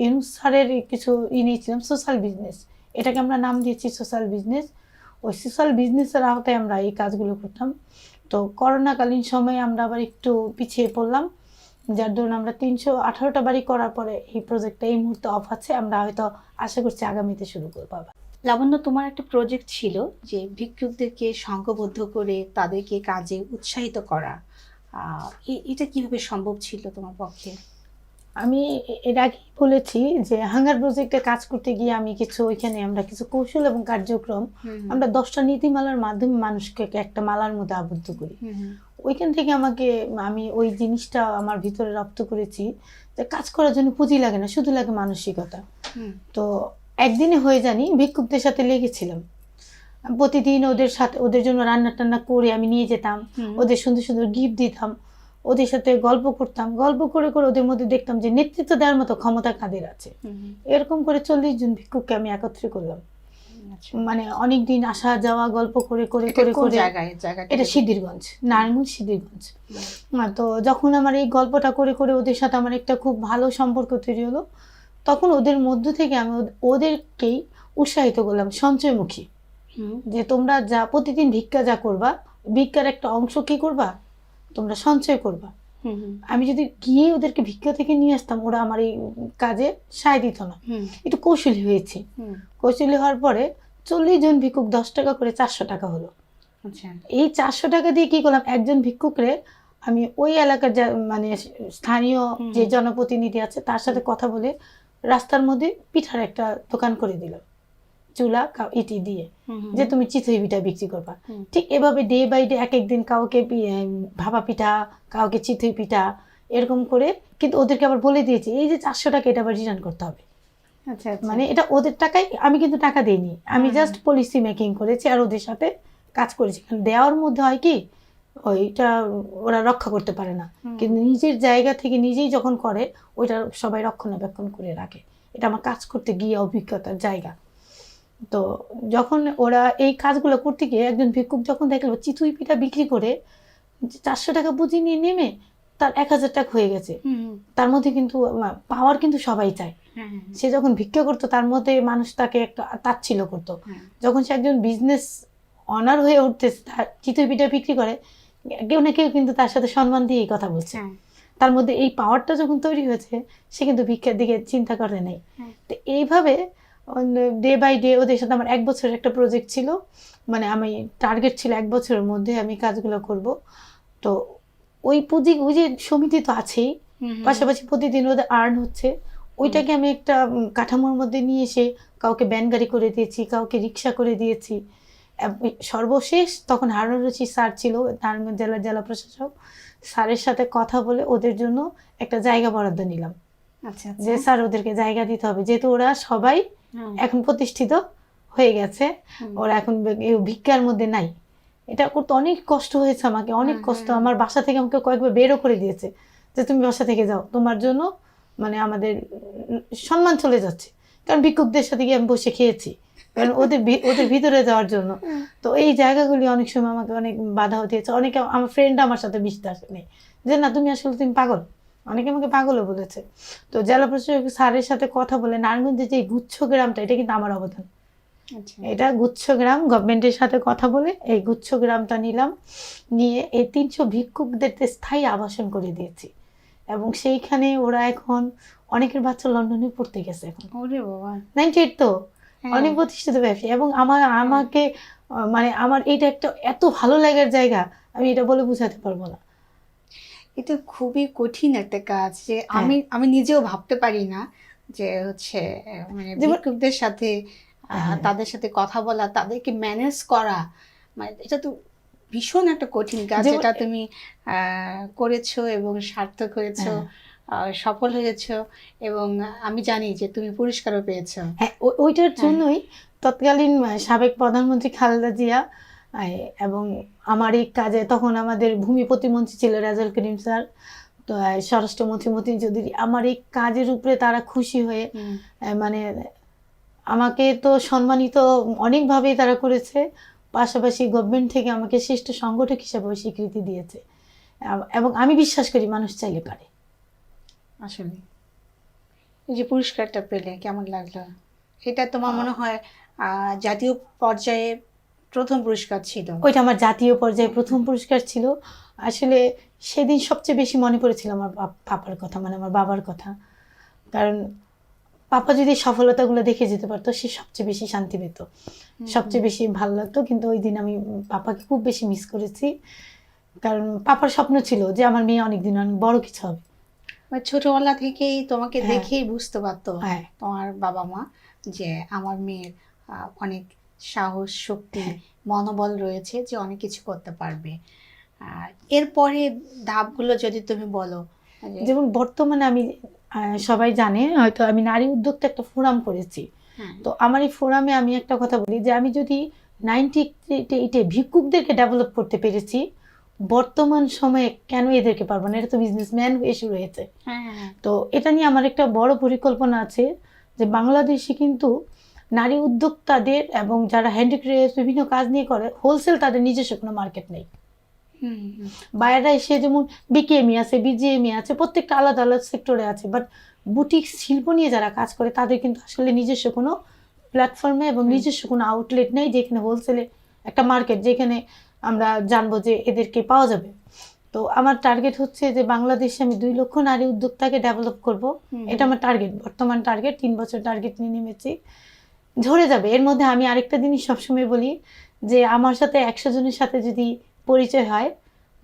ইউনূস স্যারের কিছু নিয়েছিলাম, সোশ্যাল বিজনেস, এটাকে আমরা নাম দিয়েছি সোশ্যাল বিজনেস। ওই সোশ্যাল বিজনেসের আওতায় আমরা এই কাজগুলো করতাম। তো করোনাকালীন সময়ে আমরা আবার একটু পিছিয়ে পড়লাম, যার ধরুন আমরা 318টা বাড়ি করার পরে এই প্রজেক্টটা এই মুহূর্তে অফ আছে। আমরা হয়তো আশা করছি আগামীতে শুরু করবো আবার। লাবণ্য, তোমার একটা প্রজেক্ট ছিল যে ভিক্ষুকদেরকে সংঘবদ্ধ করে তাদেরকে কাজে উৎসাহিত করা। এটা কিভাবে সম্ভব ছিল তোমার পক্ষে? আমি এর আগেই বলেছি যে হাঙ্গার প্রজেক্টে কাজ করতে গিয়ে আমি ওইখানে আমরা কিছু কৌশল এবং কার্যক্রম আমরা 10টা নীতিমালার মাধ্যমে মানুষকে একটা মালার মধ্যে আবদ্ধ করি। ওইখান থেকে আমি ওই জিনিসটা আমার ভিতরে রপ্ত করেছি যে কাজ করার জন্য পুঁজি লাগে না, শুধু লাগে মানসিকতা। তো একদিনে হয়ে জানি ভিক্ষুকদের সাথে লেগেছিলাম, প্রতিদিন ওদের জন্য রান্না টান্না করে আমি নিয়ে যেতাম, ওদের সুন্দর সুন্দর গিফট দিতাম, ওদের সাথে গল্প করতাম, গল্প করে করে ওদের মধ্যে দেখতাম যে নেতৃত্ব দেওয়ার মতো ক্ষমতা কাদের আছে। এরকম করে 40 জন ভিক্ষুককে আমি একত্রে করলাম। মানে অনেকদিন আসা যাওয়া গল্প করে করে করে করে এটা সিদ্ধিরগঞ্জ, নারায়ণগঞ্জ সিদ্ধিরগঞ্জ। তো যখন আমার এই গল্পটা করে করে ওদের সাথে আমার একটা খুব ভালো সম্পর্ক তৈরি হলো, তখন ওদের মধ্য থেকে আমি ওদেরকেই উৎসাহিত করলাম সঞ্চয়মুখী, যে তোমরা যা প্রতিদিন ভিক্ষা যা করবা, ভিক্ষার একটা অংশ কি করবা, তোমরা সঞ্চয় করবা। আমি যদি গিয়ে ওদেরকে ভিক্ষা থেকে নিয়ে আসতাম, ওরা আমার এই কাজে সায় দিত না। একটু কৌশলী হয়েছি। কৌশলী হওয়ার পরে 40 জন ভিক্ষুক 10 টাকা করে 400 টাকা হলো। এই 400 টাকা দিয়ে কি করলাম, একজন ভিক্ষুকরে আমি ওই এলাকার মানে স্থানীয় যে জনপ্রতিনিধি আছে তার সাথে কথা বলে রাস্তার মধ্যে পিঠার একটা দোকান করে দিলাম, চুলা ইটি দিয়ে, যে তুমি চিতই পিঠা বিক্রি করবা। ঠিক এভাবে ডে বাই ডে এক একদিন কাউকে ভাপা পিঠা, কাউকে চিতই পিঠা, এরকম করে। কিন্তু ওদেরকে আবার বলে দিয়েছি এই যে 400 টাকা এটা আবার রিটার্ন করতে হবে। মানে এটা ওদের টাকায়, আমি কিন্তু টাকা দিইনি, আমি জাস্ট পলিসি মেকিং করেছি আর ওদের সাথে কাজ করেছি। দেওয়ার মধ্যে হয় কি, ওইটা ওরা রক্ষা করতে পারে না, কিন্তু নিজের জায়গা থেকে নিজেই যখন করে ওইটা সবাই রক্ষণাবেক্ষণ করে রাখে। এটা আমার কাজ করতে গিয়ে অভিজ্ঞতার জায়গা। তো যখন ওরা এই কাজগুলো করতে গিয়ে একজন ভিক্ষুক যখন দেখলো চিতই পিঠা বিক্রি করে 400 টাকা পুঁজি নিয়ে নেমে তার 1000 টাকা হয়ে গেছে, তার মধ্যে কিন্তু পাওয়ার কিন্তু সবাই চায়। সে যখন ভিক্ষা করতো তার মধ্যে মানুষ তাকে একটা তাচ্ছিল্য করতো। যখন সে একজন বিজনেস অনার হয়ে উঠতে চিতই পিঠা বিক্রি করে, কেউ না কেউ কিন্তু তার সাথে সম্মান দিয়েই কথা বলছে। তার মধ্যে এই পাওয়ারটা যখন তৈরি হয়েছে, সে কিন্তু ভিক্ষার দিকে চিন্তা করে নাই। তো এইভাবে ডে বাই ডে ওদের সাথে আমার 1 বছরের একটা প্রজেক্ট ছিল, মানে আমি টার্গেট ছিল 1 বছরের মধ্যে আমি কাজগুলো করব। তো ওই পুঁজি, ওই যে সমিতি তো আছেই, পাশাপাশি প্রতিদিন ওদের আর্ন হচ্ছে, ওইটাকে আমি একটা কাঠামোর মধ্যে নিয়ে এসে কাউকে ব্যান গাড়ি করে দিয়েছি, কাউকে রিক্সা করে দিয়েছি। সর্বশেষ তখন হারুন রশিদ স্যার ছিল নারায়ণগঞ্জ জেলার জেলা প্রশাসক, স্যারের সাথে কথা বলে ওদের জন্য একটা জায়গা বরাদ্দ নিলাম। যে স্যার ওদেরকে জায়গা দিতে হবে, যেহেতু ওরা সবাই এখন প্রতিষ্ঠিত হয়ে গেছে, ওরা এখন ভিক্ষার মধ্যে নাই। এটা করতে অনেক কষ্ট হয়েছে আমাকে, অনেক কষ্ট। আমার বাসা থেকে আমাকে কয়েকবার বেরও করে দিয়েছে যে তুমি বাসা থেকে যাও, তোমার জন্য মানে আমাদের সম্মান চলে যাচ্ছে। কারণ ভিক্ষুকদের সাথে গিয়ে আমি বসে খেয়েছি, কারণ ওদের ভিতরে যাওয়ার জন্য। তো এই জায়গাগুলি অনেক সময় আমাকে অনেক বাধাও দিয়েছে। অনেকে আমার ফ্রেন্ড আমার সাথে মিশতে আসেনি, যে না তুমি আসলে তুমি পাগল, অনেকে আমাকে পাগলও বলেছে। তো জেলা প্রশাসক স্যারের সাথে কথা বলে নারায়ণগঞ্জের যে গুচ্ছ গ্রামটা, এটা কিন্তু আমার অবদান। এটা গুচ্ছ গ্রাম গভর্নমেন্টের সাথে কথা বলে এই গুচ্ছ গ্রামটা নিলাম, নিয়ে এই 300 ভিক্ষুকদের স্থায়ী আবাসন করে দিয়েছি। এবং সেইখানে ওরা এখন অনেকের বাচ্চা লন্ডনে পড়তে গেছে এখন। 98 তো অনেক প্রতিষ্ঠিত ব্যবসায়ী। এবং আমাকে মানে আমার এটা একটা এত ভালো লাগার জায়গা, আমি এটা বলে বোঝাতে পারবো না। এটা খুবই কঠিন একটা কাজ, যে আমি নিজেও ভাবতে পারি না যে হচ্ছে মানে ভিক্ষুকদের সাথে তাদের সাথে কথা বলা, তাদেরকে ম্যানেজ করা, মানে এটা তো ভীষণ একটা কঠিন কাজ, যেটা তুমি করেছো এবং সার্থক হয়েছো, সফল হয়েছো, এবং আমি জানি যে তুমি পুরস্কারও পেয়েছো। ওইটার জন্যই তৎকালীন সাবেক প্রধানমন্ত্রী খালেদা জিয়া এবং আমার এই কাজে তখন আমাদের ভূমি প্রতিমন্ত্রী ছিল রেজাউল করিম স্যার, তো স্বরাষ্ট্রমন্ত্রী মতিন চৌধুরী, আমার এই কাজের উপরে তারা খুশি হয়ে মানে আমাকে তো সম্মানিত অনেকভাবেই তারা করেছে। পাশাপাশি গভর্নমেন্ট থেকে আমাকে শ্রেষ্ঠ সংগঠক হিসেবে স্বীকৃতি দিয়েছে। এবং আমি বিশ্বাস করি মানুষ চাইলে পারে। আসলে এই যে পুরস্কারটা পেলে কেমন লাগলো? এটা তোমার মনে হয় জাতীয় পর্যায়ে প্রথম পুরস্কার ছিল? ওইটা আমার জাতীয় পর্যায়ে প্রথম পুরস্কার ছিল। আসলে সেদিন সবচেয়ে বেশি মনে পড়েছিল আমার পাপার কথা, মানে আমার বাবার কথা। কারণ পাপা যদি সফলতাগুলো দেখে যেতে পারতো, সে সবচেয়ে বেশি শান্তি পেত, সবচেয়ে বেশি ভালো লাগতো। কিন্তু ওই দিন আমি পাপাকে খুব বেশি মিস করেছি। কারণ পাপার স্বপ্ন ছিল যে আমার মেয়ে অনেকদিন অনেক বড় কিছু হবে। ছোটবেলা থেকেই তোমাকে হ্যাঁ। দেখেই বুঝতে পারতো হ্যাঁ। তোমার বাবা মা যে আমার মেয়ের অনেক সাহস, শক্তি, হ্যাঁ। মনোবল রয়েছে, যে অনেক কিছু করতে পারবে। এরপরে ধাপগুলো যদি তুমি বলো। যেমন বর্তমানে আমি সবাই জানে হয়তো আমি নারী উদ্যোক্তা একটা ফোরাম করেছি। তো আমার এই ফোরামে আমি একটা কথা বলি যে আমি যদি 98-এ ভিক্ষুকদেরকে ডেভেলপ করতে পেরেছি, বর্তমান সময়ে কেন এদেরকে পারবো না? এটা তো বিজনেসম্যান হয়ে শুরু হয়েছে। তো এটা নিয়ে আমার একটা বড় পরিকল্পনা আছে যে বাংলাদেশে কিন্তু নারী উদ্যোক্তাদের এবং যারা হ্যান্ডিক্রাফট বিভিন্ন কাজ নিয়ে করে, হোলসেল তাদের নিজস্ব কোনো মার্কেট নেই। বাইরেরা এসে যেমন বিকেএমই আছে, বিজিএমই আছে, প্রত্যেকটা আলাদা আলাদা সেক্টরে আছে, বাট বুটিক শিল্প নিয়ে যারা কাজ করে তাদের কিন্তু আসলে নিজস্ব কোনো প্ল্যাটফর্মে এবং নিজস্ব কোনো আউটলেট নেই যেখানে হোলসেলে একটা মার্কেট, যেখানে আমরা জানবো যে এদেরকে পাওয়া যাবে। তো আমার টার্গেট হচ্ছে যে বাংলাদেশে আমি 2 লক্ষ নারী উদ্যোক্তাকে ডেভেলপ করব। এটা আমার টার্গেট, বর্তমান টার্গেট, 3 বছর টার্গেট নিয়ে নেমেছি। ঝরে যাবে। এর মধ্যে আমি আরেকটা জিনিস সবসময় বলি যে আমার সাথে 100 জনের সাথে যদি পরিচয় হয়,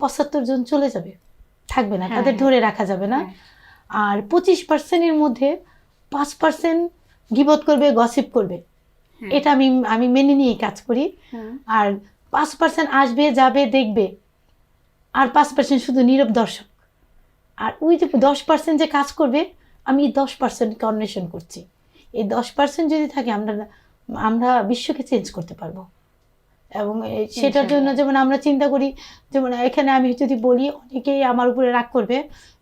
75 জন চলে যাবে, থাকবে না, তাদের ধরে রাখা যাবে না। আর 25%-এর মধ্যে 5% গীবত করবে, গসিপ করবে। এটা আমি মেনে নিয়েই কাজ করি। আর 5% আসবে, যাবে, দেখবে, আর 5% শুধু নীরব দর্শক। আর ওই যে 10% যে কাজ করবে, আমি 10%কে অন্বেষণ করছি। এই 10% যদি থাকে, আমরা বিশ্বকে চেঞ্জ করতে পারবো। এবং সেটার জন্য যেমন আমরা চিন্তা করি, যেমন এখানে আমি যদি বলি, অনেকেই আমার উপরে রাগ করবে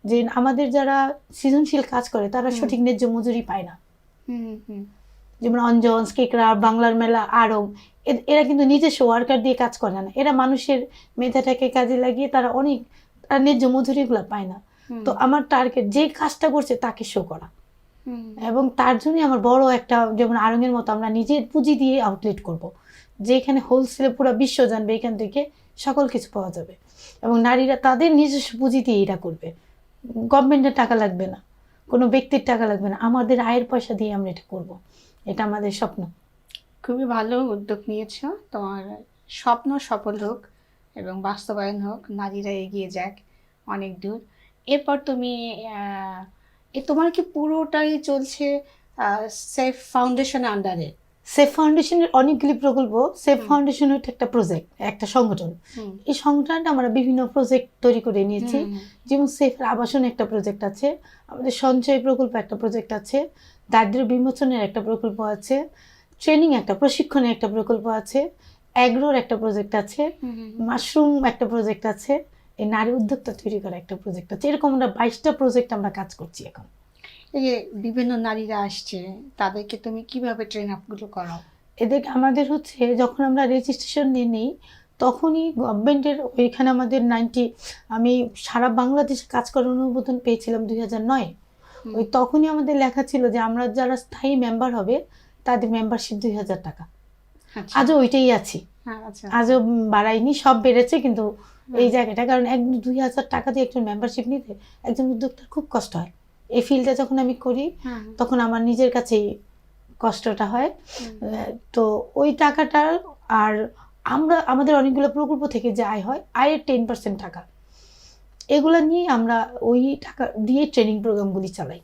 যে আমাদের যারা সৃজনশীল কাজ করে তারা সঠিক ন্যায্য মজুরি পায় না। যেমন অঞ্জন, কেকরা, বাংলার মেলা, আরং, এরা কিন্তু নিজস্ব ওয়ার্কার দিয়ে কাজ করে না, এরা মানুষের মেধাটাকে কাজে লাগিয়ে তারা ন্যায্য মজুরিগুলো পায় না। তো আমার টার্গেট যে কাজটা করছে তাকে শো করা, এবং তার জন্যই আমার বড় একটা, যেমন আরঙের মতো আমরা নিজের পুঁজি দিয়ে আউটলেট করব, যেখানে হোলসেলে পুরো বিশ্ব জানবে এখান থেকে সকল কিছু পাওয়া যাবে, এবং নারীরা তাদের নিজস্ব পুঁজি দিয়ে এটা করবে। গভর্নমেন্টের টাকা লাগবে না, কোনো ব্যক্তির টাকা লাগবে না, আমাদের আয়ের পয়সা দিয়ে আমরা এটা করব। এটা আমাদের স্বপ্ন। খুবই ভালো উদ্যোগ নিয়েছ। তোমার স্বপ্ন সফল হোক এবং বাস্তবায়ন হোক, নারীরা এগিয়ে যাক অনেক দূর। এরপর তুমি তোমার কি পুরোটাই চলছে সেফ ফাউন্ডেশনের আন্ডারে? সেফ ফাউন্ডেশনের অনেকগুলি প্রকল্প। সেফ ফাউন্ডেশন হচ্ছে একটা প্রজেক্ট, একটা সংগঠন। এই সংগঠনটা আমরা বিভিন্ন প্রজেক্ট তৈরি করে নিয়েছি। যেমন সেফের আবাসন একটা প্রজেক্ট আছে, আমাদের সঞ্চয় প্রকল্প একটা প্রজেক্ট আছে, দারিদ্র্য বিমোচনের একটা প্রকল্প আছে, ট্রেনিং একটা প্রশিক্ষণের একটা প্রকল্প আছে, অ্যাগ্রোর একটা প্রজেক্ট আছে, মাশরুম একটা প্রজেক্ট আছে, এই নারী উদ্যোক্তা তৈরি করা একটা প্রজেক্ট আছে। এরকম আমরা 22টা প্রজেক্ট আমরা কাজ করছি এখন। এই যে বিভিন্ন নারীরা আসছে, তাদেরকে তুমি কিভাবে ট্রেন আপগুলো করাও? এদেরকে আমাদের হচ্ছে যখন আমরা রেজিস্ট্রেশন নিয়ে নিই, তখনই গভর্নমেন্টের ওইখানে আমাদের আমি সারা বাংলাদেশে কাজ করার অনুমোদন পেয়েছিলাম 2009-এ। ওই তখনই আমাদের লেখা ছিল যে আমরা যারা স্থায়ী মেম্বার হবে তাদের মেম্বারশিপ 2000 টাকা। আজও ওইটাই আছি, আজও বাড়াইনি, সব বেড়েছে, কিন্তু এই জায়গাটা, কারণ 2000 টাকা দিয়ে একজন মেম্বারশিপ নিতে একজন উদ্যোক্তার খুব কষ্ট হয়। এই ফিল্ডে যখন আমি করি তখন আমার নিজের কাছেই কষ্টটা হয়। তো ওই টাকাটা, আর আমাদের অনেকগুলো প্রকল্প থেকে যে আয় হয়, আয়ের 10% টাকা, এগুলো নিয়ে আমরা ওই টাকা দিয়ে ট্রেনিং প্রোগ্রামগুলি চালাই।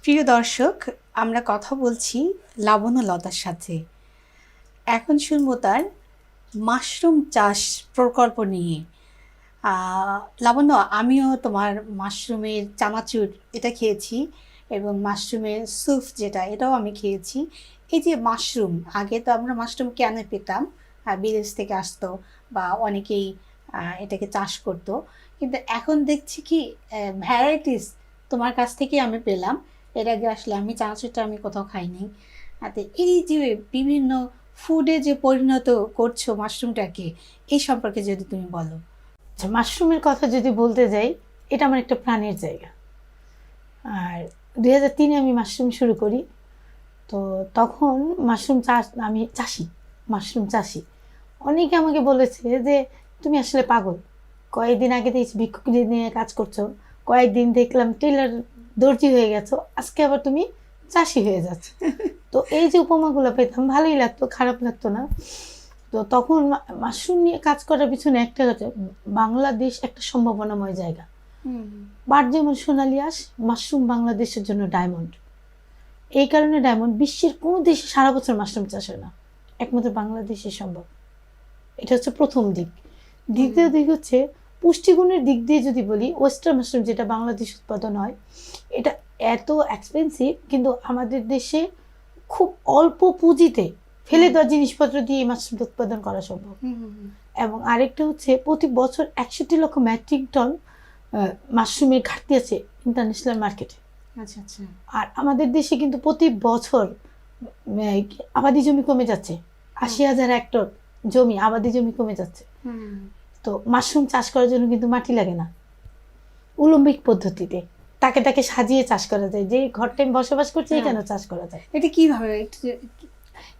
প্রিয় দর্শক, আমরা কথা বলছি লাবণ্য লতার সাথে। এখন শুনবো তার মাশরুম চাষ প্রকল্প নিয়ে। লাবণ্য, আমিও তোমার মাশরুমের চানাচুর এটা খেয়েছি, এবং মাশরুমের স্যুপ যেটা, এটাও আমি খেয়েছি। এই যে মাশরুম, আগে তো আমরা মাশরুম কেন পেতাম, বিদেশ থেকে আসতো বা অনেকেই এটাকে চাষ করতো, কিন্তু এখন দেখছি কি ভ্যারাইটিস তোমার কাছ থেকেই আমি পেলাম। এর আগে আসলে আমি চানাচুরটা আমি কোথাও খাইনি। এই যে বিভিন্ন ফুডে যে পরিণত করছো মাশরুমটাকে, এই সম্পর্কে যদি তুমি বলো। মাশরুমের কথা যদি বলতে যাই, এটা আমার একটা প্রাণের জায়গা। আর 2003-এ আমি মাশরুম শুরু করি। তো তখন মাশরুম চাষ, আমি চাষি, মাশরুম চাষি। অনেকে আমাকে বলেছে যে তুমি আসলে পাগল, কয়েকদিন আগে দেখছি ভিক্ষুক নিয়ে কাজ করছো, কয়েকদিন দেখলাম টেলার দর্জি হয়ে গেছো, আজকে আবার তুমি চাষি হয়ে যাচ্ছ। তো এই যে উপমাগুলো পেতাম ভালোই লাগতো, খারাপ লাগতো না। তো তখন মাশরুম নিয়ে কাজ করার পিছনে একটা কথা, বাংলাদেশ একটা সম্ভাবনাময় জায়গা। বাট যেমন সোনালি আঁশ, মাশরুম বাংলাদেশের জন্য ডায়মন্ড। এই কারণে ডায়মন্ড, বিশ্বের কোনো দেশে সারা বছর মাশরুম চাষ হয় না, একমাত্র বাংলাদেশে সম্ভব। এটা হচ্ছে প্রথম দিক। দ্বিতীয় দিক হচ্ছে পুষ্টিগুণের দিক দিয়ে যদি বলি, ওয়েস্টার্ন মাশরুম যেটা বাংলাদেশ উৎপাদন হয়, এটা এত এক্সপেন্সিভ, কিন্তু আমাদের দেশে খুব অল্প পুঁজিতে ফেলে দেওয়া জিনিসপত্র দিয়ে এই মাশরুমটা উৎপাদন করা সম্ভব। এবং আরেকটা হচ্ছে প্রতি বছর 61 লক্ষ মেট্রিক টন মাশরুমের ঘাটতি আছে ইন্টারন্যাশনাল মার্কেটে। আচ্ছা আচ্ছা। আর আমাদের দেশে কিন্তু প্রতি বছর আবাদি জমি কমে যাচ্ছে, 80,000 হেক্টর জমি, আবাদি জমি কমে যাচ্ছে। তো মাশরুম চাষ করার জন্য কিন্তু মাটি লাগে না, উলম্বিক পদ্ধতিতে তাকে তাকে সাজিয়ে চাষ করা যায়। যে ঘরটায় আমি বসবাস করছি এখানেও চাষ করা যায়। এটা কিভাবে?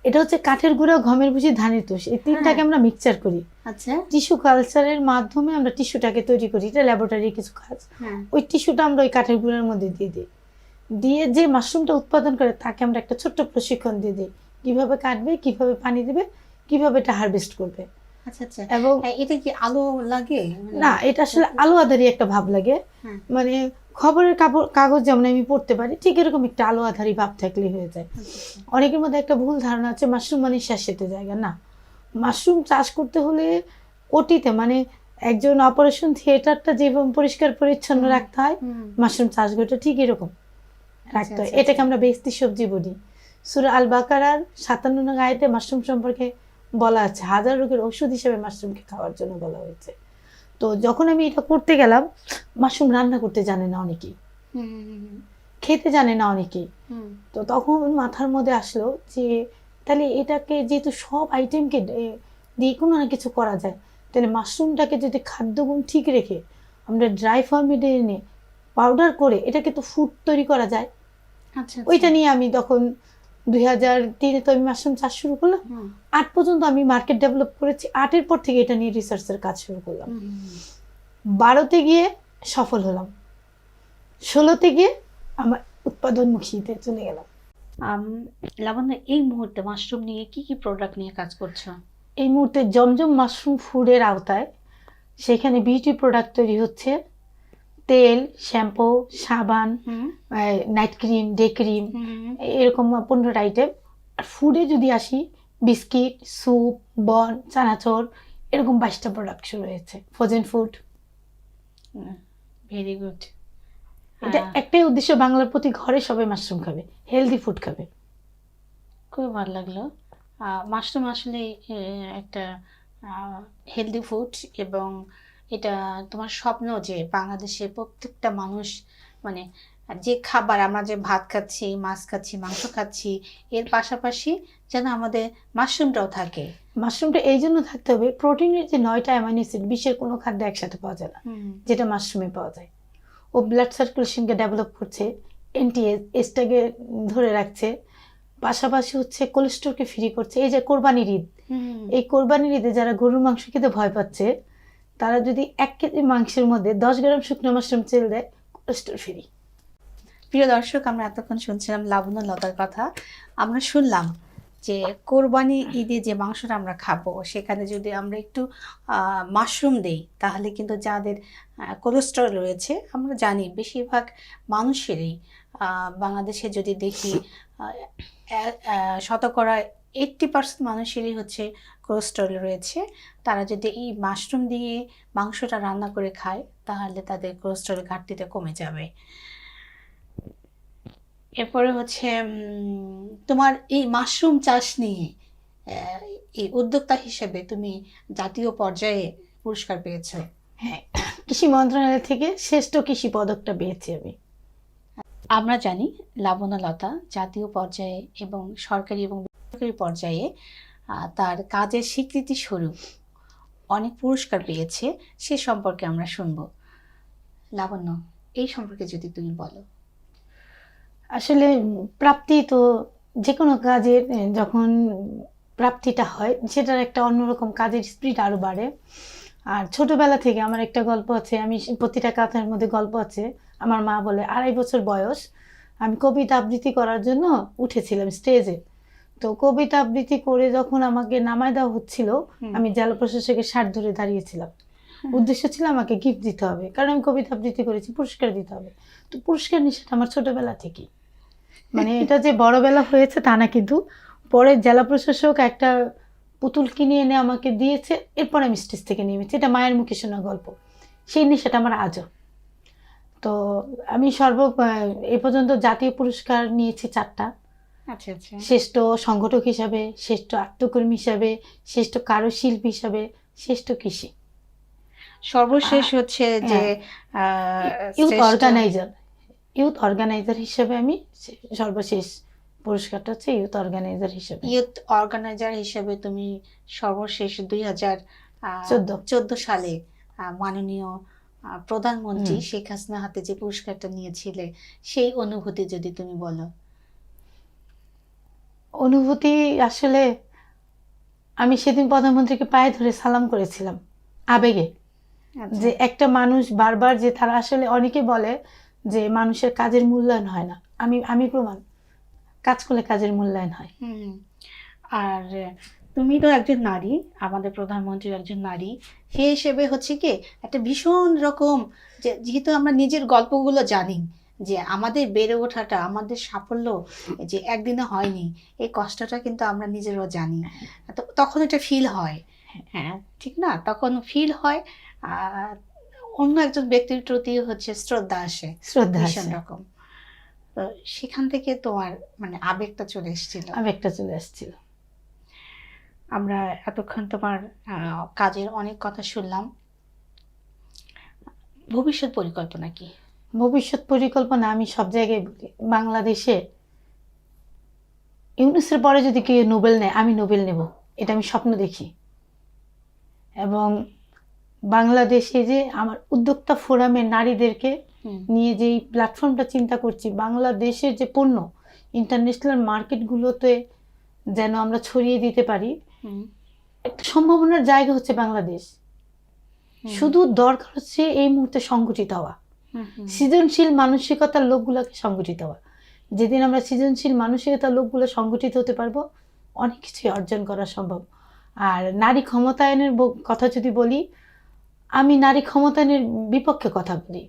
এটা হচ্ছে কাঠের গুঁড়া, গমের ভুসি, ধানের তুষ, এই তিনটাকে আমরা মিক্সচার করি। আচ্ছা। টিস্যু কালচারের মাধ্যমে আমরা টিস্যুটাকে তৈরি করি, এটা ল্যাবরেটরির কিছু কাজ। ওই টিস্যুটা আমরা ওই কাঠের গুঁড়ার মধ্যে দিয়ে দিই, দিয়ে যে মাশরুমটা উৎপাদন করে তাকে আমরা একটা ছোট্ট প্রশিক্ষণ দিয়ে দিই, কিভাবে কাটবে, কিভাবে পানি দেবে, কিভাবে এটা হারভেস্ট করবে। আচ্ছা আচ্ছা। এবং এটা কি আলো লাগে? না, এটা আসলে আলো আধারি একটা ভাব লাগে। মানে খবরের কাগজ যেমন আমি পড়তে পারি, ঠিক এরকম একটা আলো আধারি ভাব থাকলে হয়ে যায়। অনেকের মধ্যে একটা ভুল ধারণা আছে মাশরুম মানে স্যাঁতসেঁতে জায়গা। না, মাশরুম চাষ করতে হলে ওটিতে, মানে একজন অপারেশন থিয়েটারটা যেভাবে পরিষ্কার পরিচ্ছন্ন রাখতে হয়, মাশরুম চাষগুলোটা ঠিক এরকম রাখতে হয়। এটাকে আমরা বেহেশতি সবজি বলি। সূরা আল বাকারার 57 নং আয়াতে মাশরুম সম্পর্কে বলা আছে, হাজার রোগের ওষুধ হিসেবে মাশরুমকে খাওয়ার জন্য বলা হয়েছে। তো যখন আমি এটা করতে গেলাম, মাশরুম রান্না করতে জানে না অনেকেই, খেতে জানে না অনেকেই। তো তখন মাথার মধ্যে আসলো যে তাহলে এটাকে যেহেতু সব আইটেমকে দিয়ে কোনো না কিছু করা যায়, তাহলে মাশরুমটাকে যদি খাদ্যগুণ ঠিক রেখে আমরা ড্রাই ফর্মেটে এনে পাউডার করে এটাকে তো ফুড তৈরি করা যায়। আচ্ছা। ওইটা নিয়ে আমি তখন 2003-এ তো আমি মাশরুম চাষ শুরু করলাম। 8 পর্যন্ত আমি মার্কেট ডেভেলপ করেছি। 8-এর পর থেকে এটা নিয়ে রিসার্চের কাজ শুরু করলাম। 12-তে গিয়ে সফল হলাম, 16-তে গিয়ে আমার উৎপাদনমুখীতে চলে গেলাম। লাবণ্য, এই মুহূর্তে মাশরুম নিয়ে কি কি প্রোডাক্ট নিয়ে কাজ করছো? এই মুহূর্তে জমজম মাশরুম ফুডের আওতায় সেখানে বিউটি প্রোডাক্ট তৈরি হচ্ছে, তেল, শ্যাম্পু, সাবান, নাইট ক্রিম, ডে ক্রিম, এরকম 15টা আইটেম। আর ফুডে যদি আসি, বিস্কিট, স্যুপ, বন, চানাচুর, এরকম 22টা প্রোডাক্ট শুরু হয়েছে। Frozen food. Very good. এটা একটাই উদ্দেশ্য, বাংলার প্রতি ঘরে সবাই মাশরুম খাবে, হেলদি ফুড খাবে। খুব ভালো লাগলো। মাশরুম আসলে একটা হেলদি ফুড, এবং এটা তোমার স্বপ্ন যে বাংলাদেশে প্রত্যেকটা মানুষ, মানে যে খাবার আমরা যে ভাত খাচ্ছি, মাছ খাচ্ছি, মাংস খাচ্ছি, এর পাশাপাশি যেন আমাদের মাশরুমটাও থাকে। মাশরুমটা এই জন্য থাকতে হবে, প্রোটিনের যে 9টা অ্যামাইনো অ্যাসিড বিশ্বের কোনো খাদ্য একসাথে পাওয়া যায় না, যেটা মাশরুমে পাওয়া যায়। ও ব্লাড সার্কুলেশনকে ডেভেলপ করছে, অ্যান্টি এজটাকে ধরে রাখছে, পাশাপাশি হচ্ছে কোলেস্ট্রলকে ফ্রি করছে। এই যে কোরবানির ঈদ, এই কোরবানির ঈদে যারা গরুর মাংস খেতে ভয় পাচ্ছে, তারা যদি 1 কেজি মাংসের মধ্যে 10 গ্রাম শুকনো মাশরুম চেল দেয়, কোলেস্ট্রল ফ্রি। প্রিয় দর্শক, আমরা এতক্ষণ শুনছিলাম লাবণ্য লতার কথা। আমরা শুনলাম যে কোরবানি ঈদে যে মাংসটা আমরা খাবো, সেখানে যদি আমরা একটু মাশরুম দেই, তাহলে কিন্তু যাদের কোলেস্টেরল রয়েছে, আমরা জানি বেশিরভাগ মানুষেরই, বাংলাদেশে যদি দেখি শতকরা 80% মানুষেরই হচ্ছে কোলেস্টেরল রয়েছে। তারা যদি এই মাশরুম দিয়ে মাংসটা রান্না করে খায়, তাহলে তাদের কোলেস্টেরল ঘাটতিটা কমে যাবে। এরপরে হচ্ছে তোমার এই মাশরুম চাষ নিয়ে এই উদ্যোক্তা হিসেবে তুমি জাতীয় পর্যায়ে পুরস্কার পেয়েছো। হ্যাঁ, কৃষি মন্ত্রণালয় থেকে শ্রেষ্ঠ কৃষি পদকটা পেয়েছি আমি। আমরা জানি লাবণ্য লতা জাতীয় পর্যায়ে এবং সরকারি এবং বেসরকারি পর্যায়ে তার কাজের স্বীকৃতি স্বরূপ অনেক পুরস্কার পেয়েছে, সে সম্পর্কে আমরা শুনবো। লাবণ্য, এই সম্পর্কে যদি তুমি বলো। আসলে প্রাপ্তি তো যে কোনো কাজের যখন প্রাপ্তিটা হয় সেটার একটা অন্যরকম কাজের স্পিরিট আরও বাড়ে। আর ছোটবেলা থেকে আমার একটা গল্প আছে, আমি প্রতিটা কাঁথার মধ্যে গল্প আছে। আমার মা বলে 2.5 বছর বয়স আমি কবিতা আবৃত্তি করার জন্য উঠেছিলাম স্টেজে। তো কবিতা আবৃত্তি করে যখন আমাকে নামায় দেওয়া হচ্ছিল, আমি জেলা প্রশাসকের শার্ট ধরে দাঁড়িয়েছিলাম। উদ্দেশ্য ছিল আমাকে গিফট দিতে হবে, কারণ আমি কবিতা আবৃত্তি করেছি, পুরস্কার দিতে হবে। তো পুরস্কার নেশাটা আমার ছোটবেলা থেকেই, মানে এটা যে বড়বেলা হয়েছে তা না, কিন্তু পরে জেলা প্রশাসক একটা পুতুল কিনে এনে আমাকে দিয়েছে, এরপর আমি স্টেজ থেকে নেমেছি। এটা মায়ের মুখে শোনা গল্প, সেই নেশাটা আমার আজও। তো আমি এ পর্যন্ত জাতীয় পুরস্কার নিয়েছি 4টা। আচ্ছা আচ্ছা। শ্রেষ্ঠ সংগঠক হিসাবে, শ্রেষ্ঠ আত্মকর্মী হিসাবে, শ্রেষ্ঠ কারুশিল্পী হিসাবে, শ্রেষ্ঠ কৃষি। সর্বশেষ হচ্ছে যে ইউথ শ্রেষ্ঠ অর্গানাইজার হিসেবে আমি সর্বশেষ পুরস্কারটা হচ্ছে ইউথ অর্গানাইজার হিসেবে। ইউথ অর্গানাইজার হিসেবে তুমি সর্বশেষ 14 2014 সালে মাননীয় প্রধানমন্ত্রী শেখ হাসিনা হাতে যে পুরস্কারটা নিয়েছিলে, সেই অনুভূতি যদি তুমি বলো। অনুভূতি আসলে আমি সেদিন প্রধানমন্ত্রীকে পায়ে ধরে সালাম করেছিলাম আবেগে। আচ্ছা। যে একটা মানুষ বারবার, যে তারা আসলে অনেকে বলে যে মানুষের কাজের মূল্যায়ন হয় না, আমি প্রমাণ, কাজ করলে কাজের মূল্যায়ন হয়। আর তুমি তো একজন নারী, আমাদের প্রধানমন্ত্রী একজন নারী, সে হিসেবে হচ্ছে কি একটা ভীষণ রকম, যেহেতু আমরা নিজের গল্পগুলো জানি যে আমাদের বেড়ে ওঠাটা, আমাদের সাফল্য যে একদিনে হয়নি, এই কষ্টটা কিন্তু আমরা নিজেরাও জানি। তো তখন এটা ফিল হয়, হ্যাঁ ঠিক না, তখন ফিল হয়। আর অন্য একজন ব্যক্তির প্রতি হচ্ছে শ্রদ্ধা আসে, ভীষণ রকম। তো সেখান থেকে তোমার মানে আবেগটা চলে এসেছিল। আমরা এতক্ষণ তোমার কাজের অনেক কথা শুনলাম। ভবিষ্যৎ পরিকল্পনা কি? ভবিষ্যৎ পরিকল্পনা আমি সব জায়গায় বলি, বাংলাদেশে ইউনুসের পরে যদি কেউ নোবেল নেয়, আমি নোবেল নেব, এটা আমি স্বপ্ন দেখি। এবং বাংলাদেশে যে আমার উদ্যোক্তা ফোরামের নারীদেরকে নিয়ে যেই প্ল্যাটফর্মটা চিন্তা করছি, বাংলাদেশের যে পণ্য ইন্টারন্যাশনাল মার্কেটগুলোতে যেন আমরা ছড়িয়ে দিতে পারি, একটা সম্ভাবনার জায়গা হচ্ছে বাংলাদেশ। শুধু দরকার হচ্ছে এই মুহূর্তে সংগঠিত হওয়া, সৃজনশীল মানসিকতার লোকগুলোকে সংগঠিত হওয়া। যেদিন আমরা সৃজনশীল মানসিকতার লোকগুলো সংগঠিত হতে পারবো, অনেক কিছুই অর্জন করা সম্ভব। আর নারী ক্ষমতায়নের কথা যদি বলি, আমি নারী ক্ষমতায়নের বিপক্ষে কথা বলি।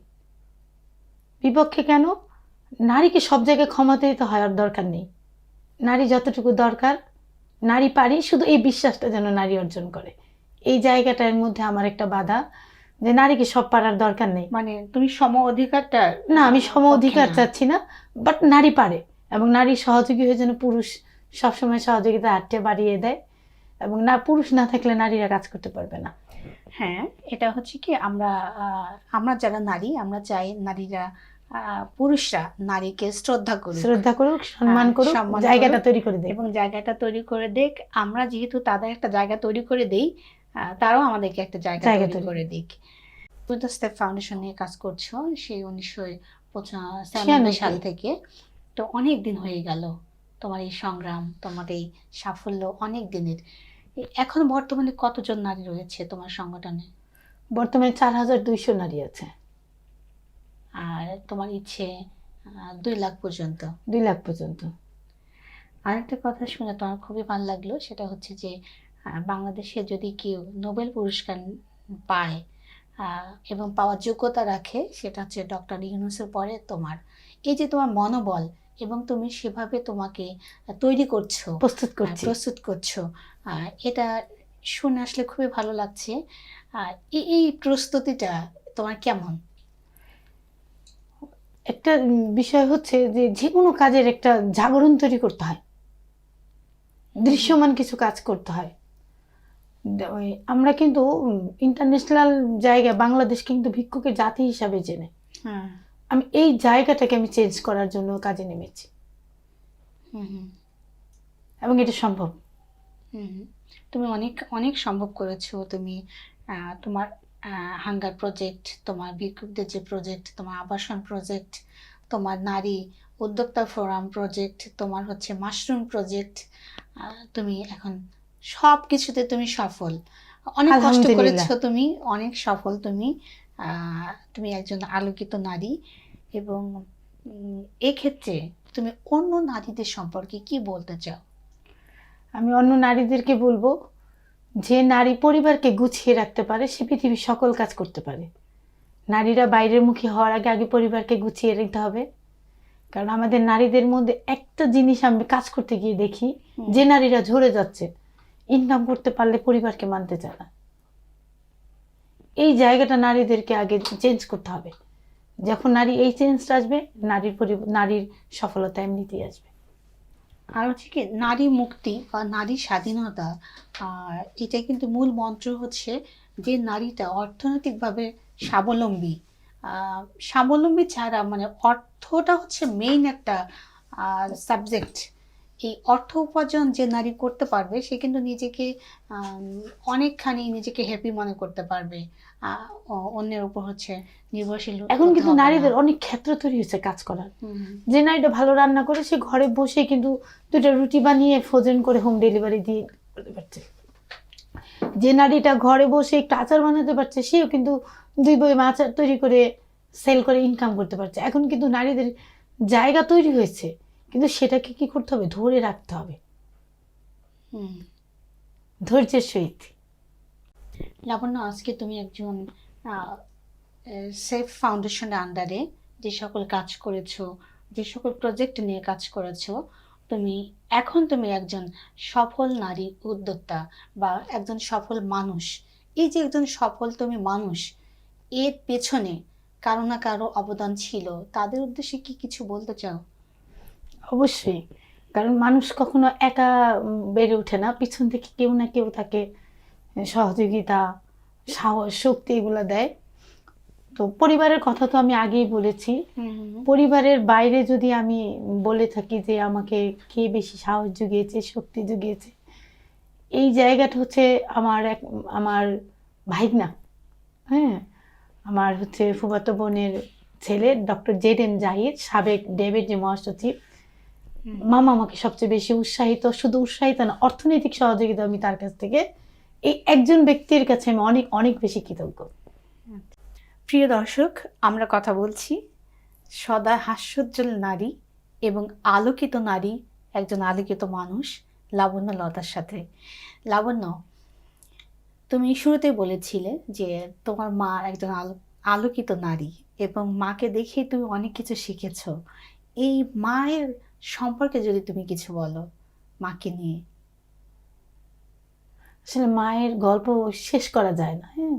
বিপক্ষে কেন? নারীকে সব জায়গায় ক্ষমতায়িত হওয়ার দরকার নেই। নারী যতটুকু দরকার, নারী পারি, শুধু এই বিশ্বাসটা যেন নারী অর্জন করে। এই জায়গাটার মধ্যে আমার একটা বাধা, যে নারীকে সব পারার দরকার নেই। মানে তুমি সম অধিকারটা? না, আমি সম অধিকার চাচ্ছি না, বাট নারী পারে, এবং নারী সহযোগী হয়ে যেন পুরুষ সবসময় সহযোগিতা হাতটা বাড়িয়ে দেয়, এবং না, পুরুষ না থাকলে নারীরা কাজ করতে পারবে না। হ্যাঁ, এটা হচ্ছে কি, আমরা যারা নারী, আমরা চাই নারীরা, পুরুষরা নারীকে শ্রদ্ধা করুক, সম্মান করুক, জায়গাটা তৈরি করে দেয়, এবং জায়গাটা তৈরি করে দেখ। আমরা যেহেতু তাদের একটা জায়গা তৈরি করে দেই, তারাও আমাদেরকে একটা জায়গা তৈরি করে দিক। তুমি তো স্টেপ ফাউন্ডেশন নিয়ে কাজ করছো সেই 1995 সাল থেকে। তো অনেক দিন হয়ে গেল তোমার এই সংগ্রাম, তোমার এই সাফল্য অনেক দিনের। এখন বর্তমানে কতজন নারী রয়েছে তোমার সংগঠনে? বর্তমানে 4200 নারী আছে। আর তোমার ইচ্ছে 2 লাখ পর্যন্ত? 2 লাখ পর্যন্ত। আরেকটা কথা শুনে তোমার খুবই ভালো লাগলো, সেটা হচ্ছে যে বাংলাদেশে যদি কেউ নোবেল পুরস্কার পায় এবং পাওয়ার যোগ্যতা রাখে, সেটা হচ্ছে ডক্টর ইউনূসের পরে তোমার। এই যে তোমার মনোবল, এবং তুমি সেভাবে তোমাকে প্রস্তুত করছো, এটা শুনে আসলে খুবই ভালো লাগছে। এই প্রস্তুতিটা তোমার কেমন? একটা বিষয় হচ্ছে যে কোনো কাজের একটা জাগরণ তৈরি করতে হয়, দৃশ্যমান কিছু কাজ করতে হয়। আমরা কিন্তু ইন্টারন্যাশনাল জায়গায় বাংলাদেশ কিন্তু ভিক্ষুকের জাতি হিসাবে জেনে, আমি এই জায়গাটাকে আমি চেঞ্জ করার জন্য কাজে নেমেছি, এবং এটা সম্ভব। তুমি অনেক অনেক সম্ভব করেছো। তুমি তোমার হাঙ্গার প্রজেক্ট, তোমার ভিক্ষুকদের যে প্রজেক্ট, তোমার আবাসন প্রজেক্ট, তোমার নারী উদ্যোক্তা ফোরাম প্রজেক্ট, তোমার হচ্ছে মাশরুম প্রজেক্ট, তুমি এখন সব কিছুতে তুমি সফল। অনেক কষ্ট আলহামদুলিল্লাহ। করেছো তুমি, অনেক সফল তুমি। তুমি একজন আলোকিত নারী এবং এক্ষেত্রে তুমি অন্য নারীদের সম্পর্কে কি বলতে চাও? আমি অন্য নারীদেরকে বলবো, যে নারী পরিবারকে গুছিয়ে রাখতে পারে সে পৃথিবীর সকল কাজ করতে পারে। নারীরা বাইরের মুখী হওয়ার আগে আগে পরিবারকে গুছিয়ে নিতে হবে। কারণ আমাদের নারীদের মধ্যে একটা জিনিস আমি কাজ করতে গিয়ে দেখি, যে নারীরা ঝরে যাচ্ছে, ইনকাম করতে পারলে পরিবারকে মানতে চায় না। এই জায়গাটা নারীদেরকে আগে চেঞ্জ করতে হবে। যখন নারী এই চেঞ্জটা আসবে, নারীর সফলতা এমনিতেই আসবে। আর হচ্ছে কি নারী মুক্তি বা নারী স্বাধীনতা, এটা কিন্তু মূল মন্ত্র হচ্ছে যে নারীটা অর্থনৈতিকভাবে স্বাবলম্বী। স্বাবলম্বী ছাড়া মানে অর্থটা হচ্ছে মেইন একটা সাবজেক্ট। এই অর্থ উপার্জন যে নারী করতে পারবে সে কিন্তু নিজেকে অনেকখানি নিজেকে হ্যাপি মনে করতে পারবে। অন্যের উপর হচ্ছে নির্ভরশীল এখন হতে কিন্তু হবে না। নারীদের অনেক ক্ষেত্র তৈরি হয়েছে কাজ করার। হুম, যে নারীটা ভালো রান্না করে সে ঘরে বসে কিন্তু দুটো রুটি বানিয়ে ফ্রোজেন করে হোম ডেলিভারি দিয়ে করতে পারছে। যে নারীটা ঘরে বসে একটু আচার বানাতে পারছে সেও কিন্তু 2 বয়ম আচার তৈরি করে সেল করে ইনকাম করতে পারছে। এখন কিন্তু নারীদের জায়গা তৈরি হয়েছে, কিন্তু সেটাকে কি করতে হবে? ধরে রাখতে হবে, হুম। ধৈর্যের সহিত। লাবণ্য, আজকে তুমি একজন সেফ ফাউন্ডেশনের আন্ডারে যে সকল কাজ করেছো, যে সকল প্রজেক্ট নিয়ে কাজ করেছো, তুমি একজন সফল নারী উদ্যোক্তা বা একজন সফল মানুষ। এই যে একজন সফল তুমি মানুষ, এর পেছনে কারো না কারো অবদান ছিল, তাদের উদ্দেশ্যে কি কিছু বলতে চাও? অবশ্যই, কারণ মানুষ কখনো একা বেড়ে ওঠে না, পিছন থেকে কেউ না কেউ তাকে সহযোগিতা, সাহস, শক্তি এগুলো দেয়। তো পরিবারের কথা তো আমি আগেই বলেছি। পরিবারের বাইরে যদি আমি বলে থাকি যে আমাকে কে বেশি সাহস জুগিয়েছে, শক্তি জুগিয়েছে, এই জায়গাটা হচ্ছে আমার ভাইগনা। হ্যাঁ, আমার হচ্ছে ফুফাতো বোনের ছেলে ডক্টর জেড.এম. জাহিদ, সাবেক ডেপুটি মহাসচিব। মামা আমাকে সবচেয়ে বেশি শুধু উৎসাহিত না, অর্থনৈতিক সহযোগিতা আমি তার কাছ থেকে, এই একজন ব্যক্তির কাছে আমি অনেক অনেক বেশি কৃতজ্ঞ। প্রিয় দর্শক, আমরা কথা বলছি সদা হাস্যোজ্জ্বল নারী এবং আলোকিত নারী, একজন আলোকিত মানুষ লাবণ্য লতার সাথে। লাবণ্য, তুমি শুরুতেই বলেছিলে যে তোমার মা একজন আলোকিত নারী এবং মাকে দেখেই তুমি অনেক কিছু শিখেছো। এই মায়ের সম্পর্কে যদি তুমি কিছু বলো, মাকে নিয়ে। আসলে মায়ের গল্প শেষ করা যায় না। হ্যাঁ,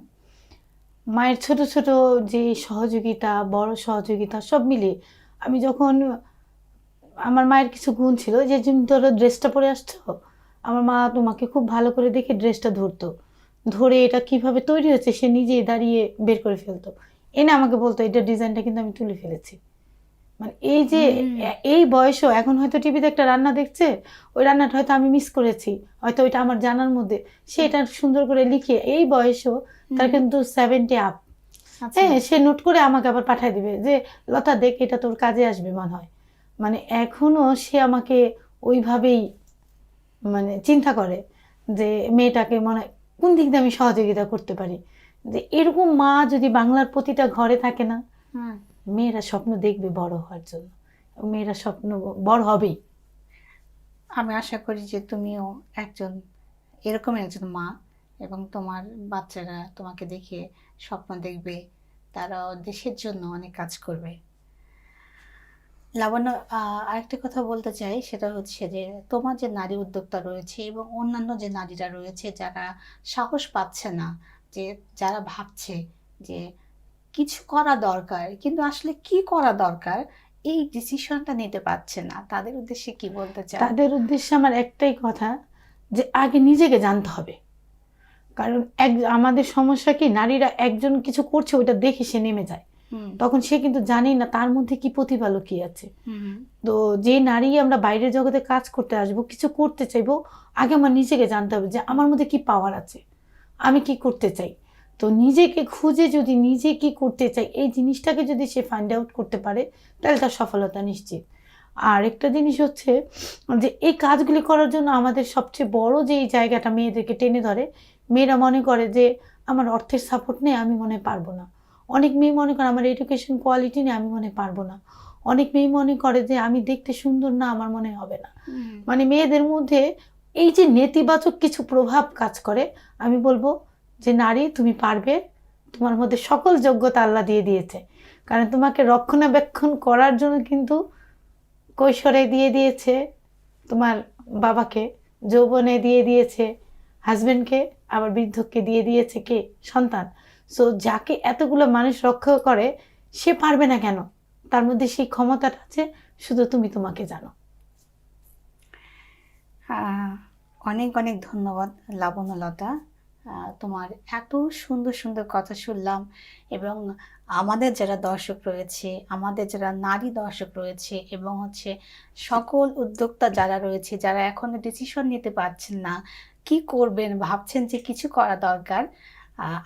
মায়ের ছোট ছোট যে সহযোগিতা, বড় সহযোগিতা সব মিলিয়ে আমি যখন, আমার মায়ের কিছু গুণ ছিল যে তুমি ধরো ড্রেসটা পরে আসছো, আমার মা তোমাকে খুব ভালো করে দেখে ড্রেসটা ধরতো, ধরে এটা কিভাবে তৈরি হয়েছে সে নিজেই দাঁড়িয়ে বের করে ফেলতো, এনে আমাকে বলতো এটা ডিজাইনটা কিন্তু আমি তুলে ফেলেছি। মানে এই যে এই বয়সও এখন হয়তো টিভিতে একটা রান্না দেখছে, ওই রান্নাটা হয়তো আমি মিস করেছি, হয়তো ওইটা আমার জানার মধ্যে, সে এটা সুন্দর করে লিখে এই বয়সও তার কিন্তু 70 আপ। হ্যাঁ, সে নোট করে আমাকে আবার পাঠিয়ে দিবে যে লতা দেখ এটা তোর কাজে আসবে মনে হয়। মানে এখনো সে আমাকে ওইভাবেই মানে চিন্তা করে যে মেয়েটাকে মনে কোন দিক দিয়ে আমি সহযোগিতা করতে পারি। যে এরকম মা যদি বাংলার প্রতিটা ঘরে থাকে না, মেয়েরা স্বপ্ন দেখবে বড় হওয়ার জন্য, মেয়েরা স্বপ্ন বড় হবেই। আমি আশা করি যে তুমিও এরকম একজন মা এবং তোমার বাচ্চারা তোমাকে দেখে স্বপ্ন দেখবে, তারাও দেশের জন্য অনেক কাজ করবে। লাবণ্য, আরেকটা কথা বলতে চাই, সেটা হচ্ছে যে তোমার যে নারী উদ্যোক্তা রয়েছে এবং অন্যান্য যে নারীরা রয়েছে যারা সাহস পাচ্ছে না, যে যারা ভাবছে যে কিছু করা দরকার কিন্তু আসলে কি করা দরকার এই ডিসিশনটা নিতে পারছে না, তাদের উদ্দেশ্যে কি বলতে চাও? তাদের উদ্দেশ্যে আমার একটাই কথা, যে আগে নিজেকে জানতে হবে। কারণ আমাদের সমস্যা কি, নারীরা একজন কিছু করছে ওইটা দেখে সে নেমে যায়, তখন সে কিন্তু জানেই না তার মধ্যে কি প্রতিভা লুকিয়ে আছে। তো যে নারী আমরা বাইরের জগতে কাজ করতে আসবো, কিছু করতে চাইবো, আগে আমার নিজেকে জানতে হবে যে আমার মধ্যে কি পাওয়ার আছে, আমি কি করতে চাই। তো নিজেকে খুঁজে যদি নিজে কি করতে চাই এই জিনিসটাকে যদি সে ফাইন্ড আউট করতে পারে, তাহলে তার সফলতা নিশ্চিত। আর একটা জিনিস হচ্ছে যে এই কাজগুলি করার জন্য আমাদের সবচেয়ে বড় যে এই জায়গাটা মেয়েদেরকে টেনে ধরে, মেয়েরা মনে করে যে আমার অর্থের সাপোর্ট নেই, আমি মনে হয় পারবো না। অনেক মেয়ে মনে করে আমার এডুকেশন কোয়ালিটি নেই, আমি মনে হয় পারবো না। অনেক মেয়ে মনে করে যে আমি দেখতে সুন্দর না, আমার মনে হয় হবে না। মানে মেয়েদের মধ্যে এই যে নেতিবাচক কিছু প্রভাব কাজ করে। আমি বলবো যে নারী, তুমি পারবে, তোমার মধ্যে সকল যোগ্যতা আল্লাহ দিয়ে দিয়েছে। কারণ তোমাকে রক্ষণাবেক্ষণ করার জন্য কিন্তু কৈশোরে দিয়ে দিয়েছে তোমার বাবাকে, যৌবনে দিয়ে দিয়েছে হাজবেন্ডকে, আবার বৃদ্ধকে দিয়ে দিয়েছে কে? সন্তান। সো যাকে এতগুলো মানুষ রক্ষা করে, সে পারবে না কেন? তার মধ্যে সেই ক্ষমতাটা আছে, শুধু তুমি তোমাকে জানো। অনেক অনেক ধন্যবাদ লাবণ্যলতা। তোমার এত সুন্দর সুন্দর কথা শুনলাম, এবং আমাদের যারা দর্শক রয়েছে, আমাদের যারা নারী দর্শক রয়েছে, এবং হচ্ছে সকল উদ্যোক্তা যারা রয়েছে, যারা এখনো ডিসিশন নিতে পারছেন না, কি করবেন ভাবছেন যে কিছু করা দরকার,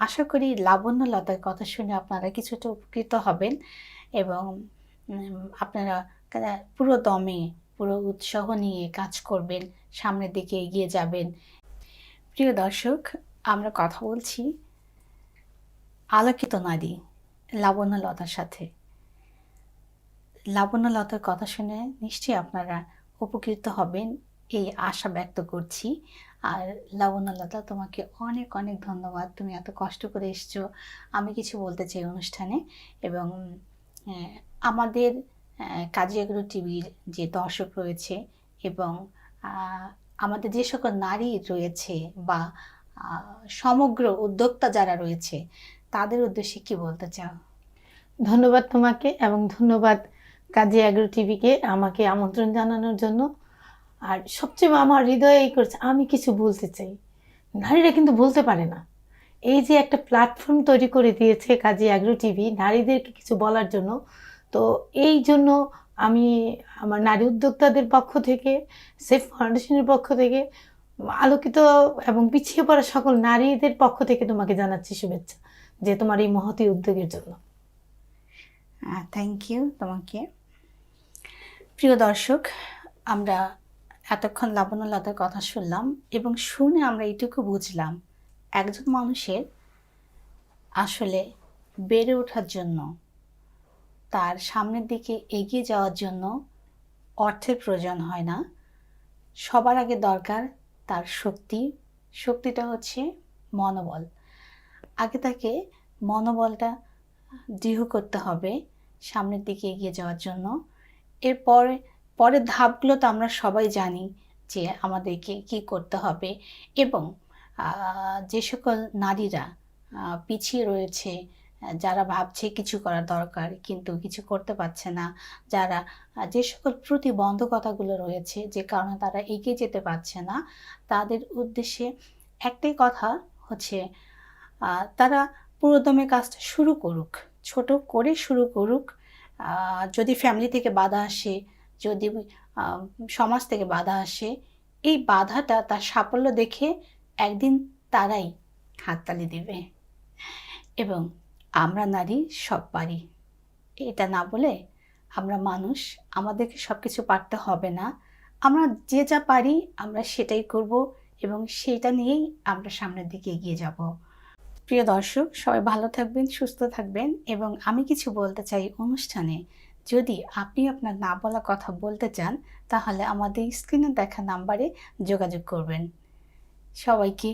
আশা করি লাবণ্যলতার কথা শুনে আপনারা কিছুটা উপকৃত হবেন, এবং আপনারা পুরো দমে, পুরো উৎসাহ নিয়ে কাজ করবেন, সামনের দিকে এগিয়ে যাবেন। প্রিয় দর্শক, আমরা কথা বলছি আলোকিত নারী লাবণ্যলতার সাথে। লাবণ্যলতার কথা শুনে নিশ্চয়ই আপনারা উপকৃত হবেন, এই আশা ব্যক্ত করছি। আর লাবণ্যলতা, তোমাকে অনেক অনেক ধন্যবাদ, তুমি এত কষ্ট করে এসছো। আমি কিছু বলতে চাই অনুষ্ঠানে, এবং আমাদের কাজী এগ্রো টিভির যে দর্শক রয়েছে, এবং আমাদের যে সকল নারী রয়েছে, বা সমগ্র উদ্যোক্তা যারা রয়েছে, তাদের উদ্দেশ্যে কি বলতে চাও? ধন্যবাদ তোমাকে, এবং ধন্যবাদ কাজী এগ্রো টিভিকে আমাকে আমন্ত্রণ জানানোর জন্য। আর সবচেয়ে আমার হৃদয়ে এই করছে, আমি কিছু বলতে চাই। নারীরা কিন্তু বলতে পারে না। এই যে একটা প্ল্যাটফর্ম তৈরি করে দিয়েছে কাজী এগ্রো টিভি নারীদেরকে কিছু বলার জন্য, তো এই জন্য আমি আমার নারী উদ্যোক্তাদের পক্ষ থেকে, সেফ ফাউন্ডেশনের পক্ষ থেকে, আলোকিত এবং পিছিয়ে পড়া সকল নারীদের পক্ষ থেকে তোমাকে জানাচ্ছি শুভেচ্ছা, যে তোমার এই মহতী উদ্যোগের জন্য। থ্যাংক ইউ তোমাকে। প্রিয় দর্শক, আমরা এতক্ষণ লাবণ্যলতার কথা শুনলাম, এবং শুনে আমরা এটুকু বুঝলাম, একজন মানুষের আসলে বেড়ে ওঠার জন্য, তার সামনের দিকে এগিয়ে যাওয়ার জন্য অর্থের প্রয়োজন হয় না। সবার আগে দরকার তার শক্তি। শক্তিটা হচ্ছে মনোবল। আগে তাকে মনোবলটা দৃঢ় করতে হবে সামনের দিকে এগিয়ে যাওয়ার জন্য। এরপরে পরের ধাপগুলো তো আমরা সবাই জানি যে আমাদেরকে কি করতে হবে, এবং যে সকল নারীরা পিছিয়ে রয়েছে, যারা ভাবছে কিছু করা দরকার কিন্তু কিছু করতে পারছে না, যারা যে সকল প্রতিবন্ধকতাগুলো রয়েছে যে কারণে তারা এগিয়ে যেতে পারছে না, তাদের উদ্দেশ্যে একটাই কথা হচ্ছে, তারা পুরোদমে কাজটা শুরু করুক, ছোট করে শুরু করুক। যদি ফ্যামিলি থেকে বাধা আসে, যদি সমাজ থেকে বাধা আসে, এই বাধাটা তার সাফল্য দেখে একদিন তারাই হাততালি দেবে, এবং আমরা নারী সব পারি এটা না বলে, আমরা মানুষ, আমাদেরকে সব কিছু পারতে হবে না। আমরা যে যা পারি আমরা সেটাই করব, এবং সেটা নিয়েই আমরা সামনের দিকে এগিয়ে যাব। প্রিয় দর্শক, সবাই ভালো থাকবেন, সুস্থ থাকবেন, এবং আমি কিছু বলতে চাই অনুষ্ঠানে। যদি আপনি আপনার না বলা কথা বলতে চান, তাহলে আমাদের স্ক্রিনে দেখা নাম্বারে যোগাযোগ করবেন। সবাইকে